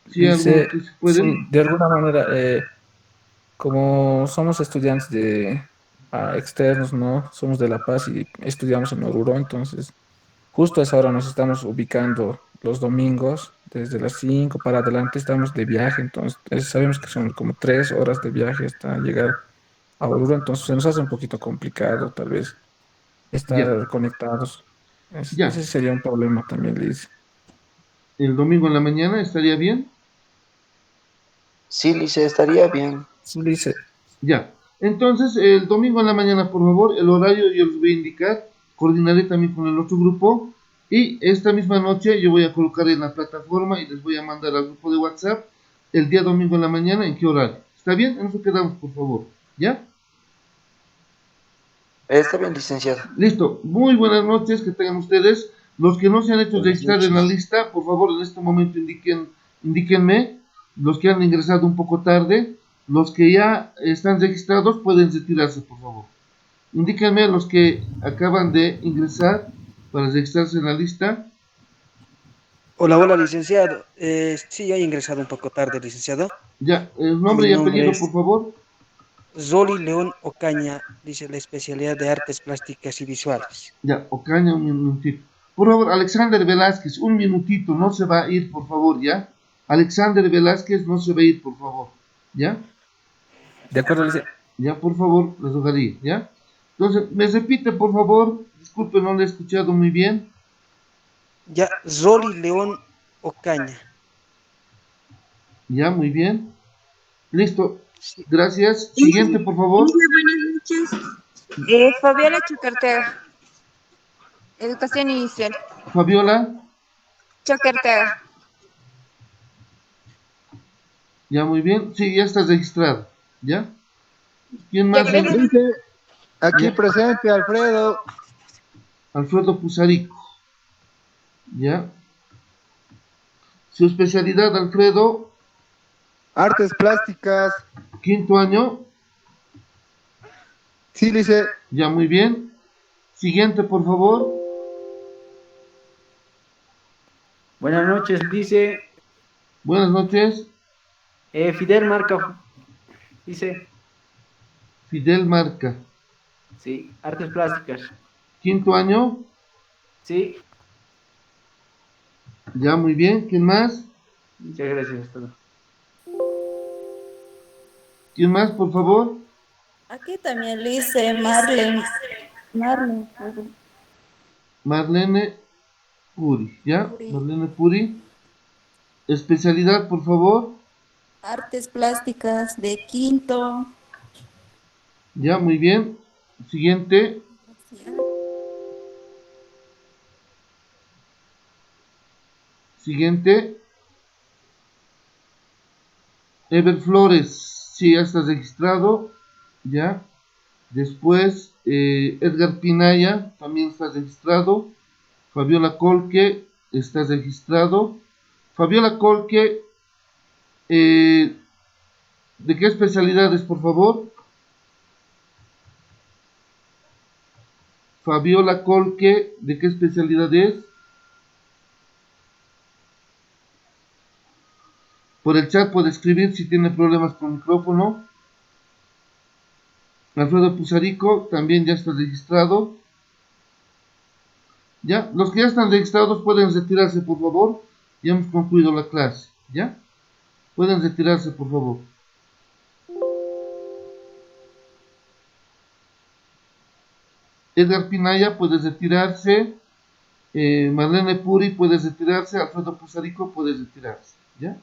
Sí, algunos Dice, que se sí, pueden, de alguna manera, como somos estudiantes externos, ¿no? Somos de La Paz y estudiamos en Oruro, entonces justo a esa hora nos estamos ubicando los domingos desde las 5 para adelante estamos de viaje, entonces sabemos que son como 3 horas de viaje hasta llegar a Oruro, entonces se nos hace un poquito complicado tal vez Ya, estar conectados. ya. Ese sería un problema también, Liz. El domingo en la mañana estaría bien. Sí, Lice, estaría bien. Sí, Liz, Ya. Entonces, el domingo en la mañana, por favor, el horario yo les voy a indicar. Coordinaré también con el otro grupo. Y esta misma noche yo voy a colocar en la plataforma y les voy a mandar al grupo de WhatsApp el día domingo en la mañana en qué horario. ¿Está bien? En eso quedamos, por favor. ¿Ya? Está bien, licenciado. Listo. Muy buenas noches que tengan ustedes. Los que no se han hecho Buenas registrar en la noches. lista, por favor, en este momento indíquenme. Los que han ingresado un poco tarde, los que ya están registrados pueden retirarse, por favor. Indíquenme los que acaban de ingresar para registrarse en la lista. Hola, hola, licenciado. Sí, yo he ingresado un poco tarde, licenciado. Ya, el Mi nombre y nombre apellido, por es favor. Zoli León Ocaña, dice la especialidad de artes plásticas y visuales. Ya, Ocaña, un minutito. Por favor, Alexander Velázquez, un minutito, no se va a ir, por favor, ¿ya? Alexander Velázquez no se va a ir, por favor, ¿ya? de acuerdo, Liz. Ya, por favor, les rogaría, ¿ya? Entonces, me repite, por favor, disculpe, no le he escuchado muy bien. Ya, Zoli León Ocaña. Ya, muy bien. Listo, Sí. gracias. Siguiente, por favor. Hola, buenas noches. Fabiola Chocartega, Educación Inicial. Fabiola, Chocartega. ya, muy bien. Sí, ya estás registrado, ¿ya? ¿Quién Ya, más? gracias. Dice, aquí Ya, presente Alfredo, Alfredo Pusarico, ¿ya? Su especialidad, Alfredo, artes plásticas. quinto año, Sí, dice, ya, muy bien. Siguiente, por favor. Buenas noches, dice Buenas noches. Fidel Marca, dice, Fidel Marca, sí, artes plásticas, quinto año, sí, ya, muy bien. ¿Quién más? muchas gracias. Hasta luego. ¿Quién más, por favor? Aquí también lo hice Marlene. Marlene. Marlene Puri, ¿ya? Puri. Marlene Puri. Especialidad, por favor. Artes plásticas de quinto. Ya, muy bien. Siguiente. Siguiente. Ever Flores, sí, ya está registrado. Ya. Después, Edgar Pinaya, también está registrado. Fabiola Colque, está registrado. Fabiola Colque, ¿de qué especialidades, por favor? Fabiola Colque, ¿de qué especialidad es? Por el chat puede escribir si tiene problemas con micrófono. Alfredo Pusarico también ya está registrado. Ya, los que ya están registrados pueden retirarse, por favor. Ya hemos concluido la clase. ¿Ya? Pueden retirarse, por favor. Edgar Pinaya puede retirarse. Marlene Puri puede retirarse. Alfredo Pusarico puede retirarse. ¿Ya?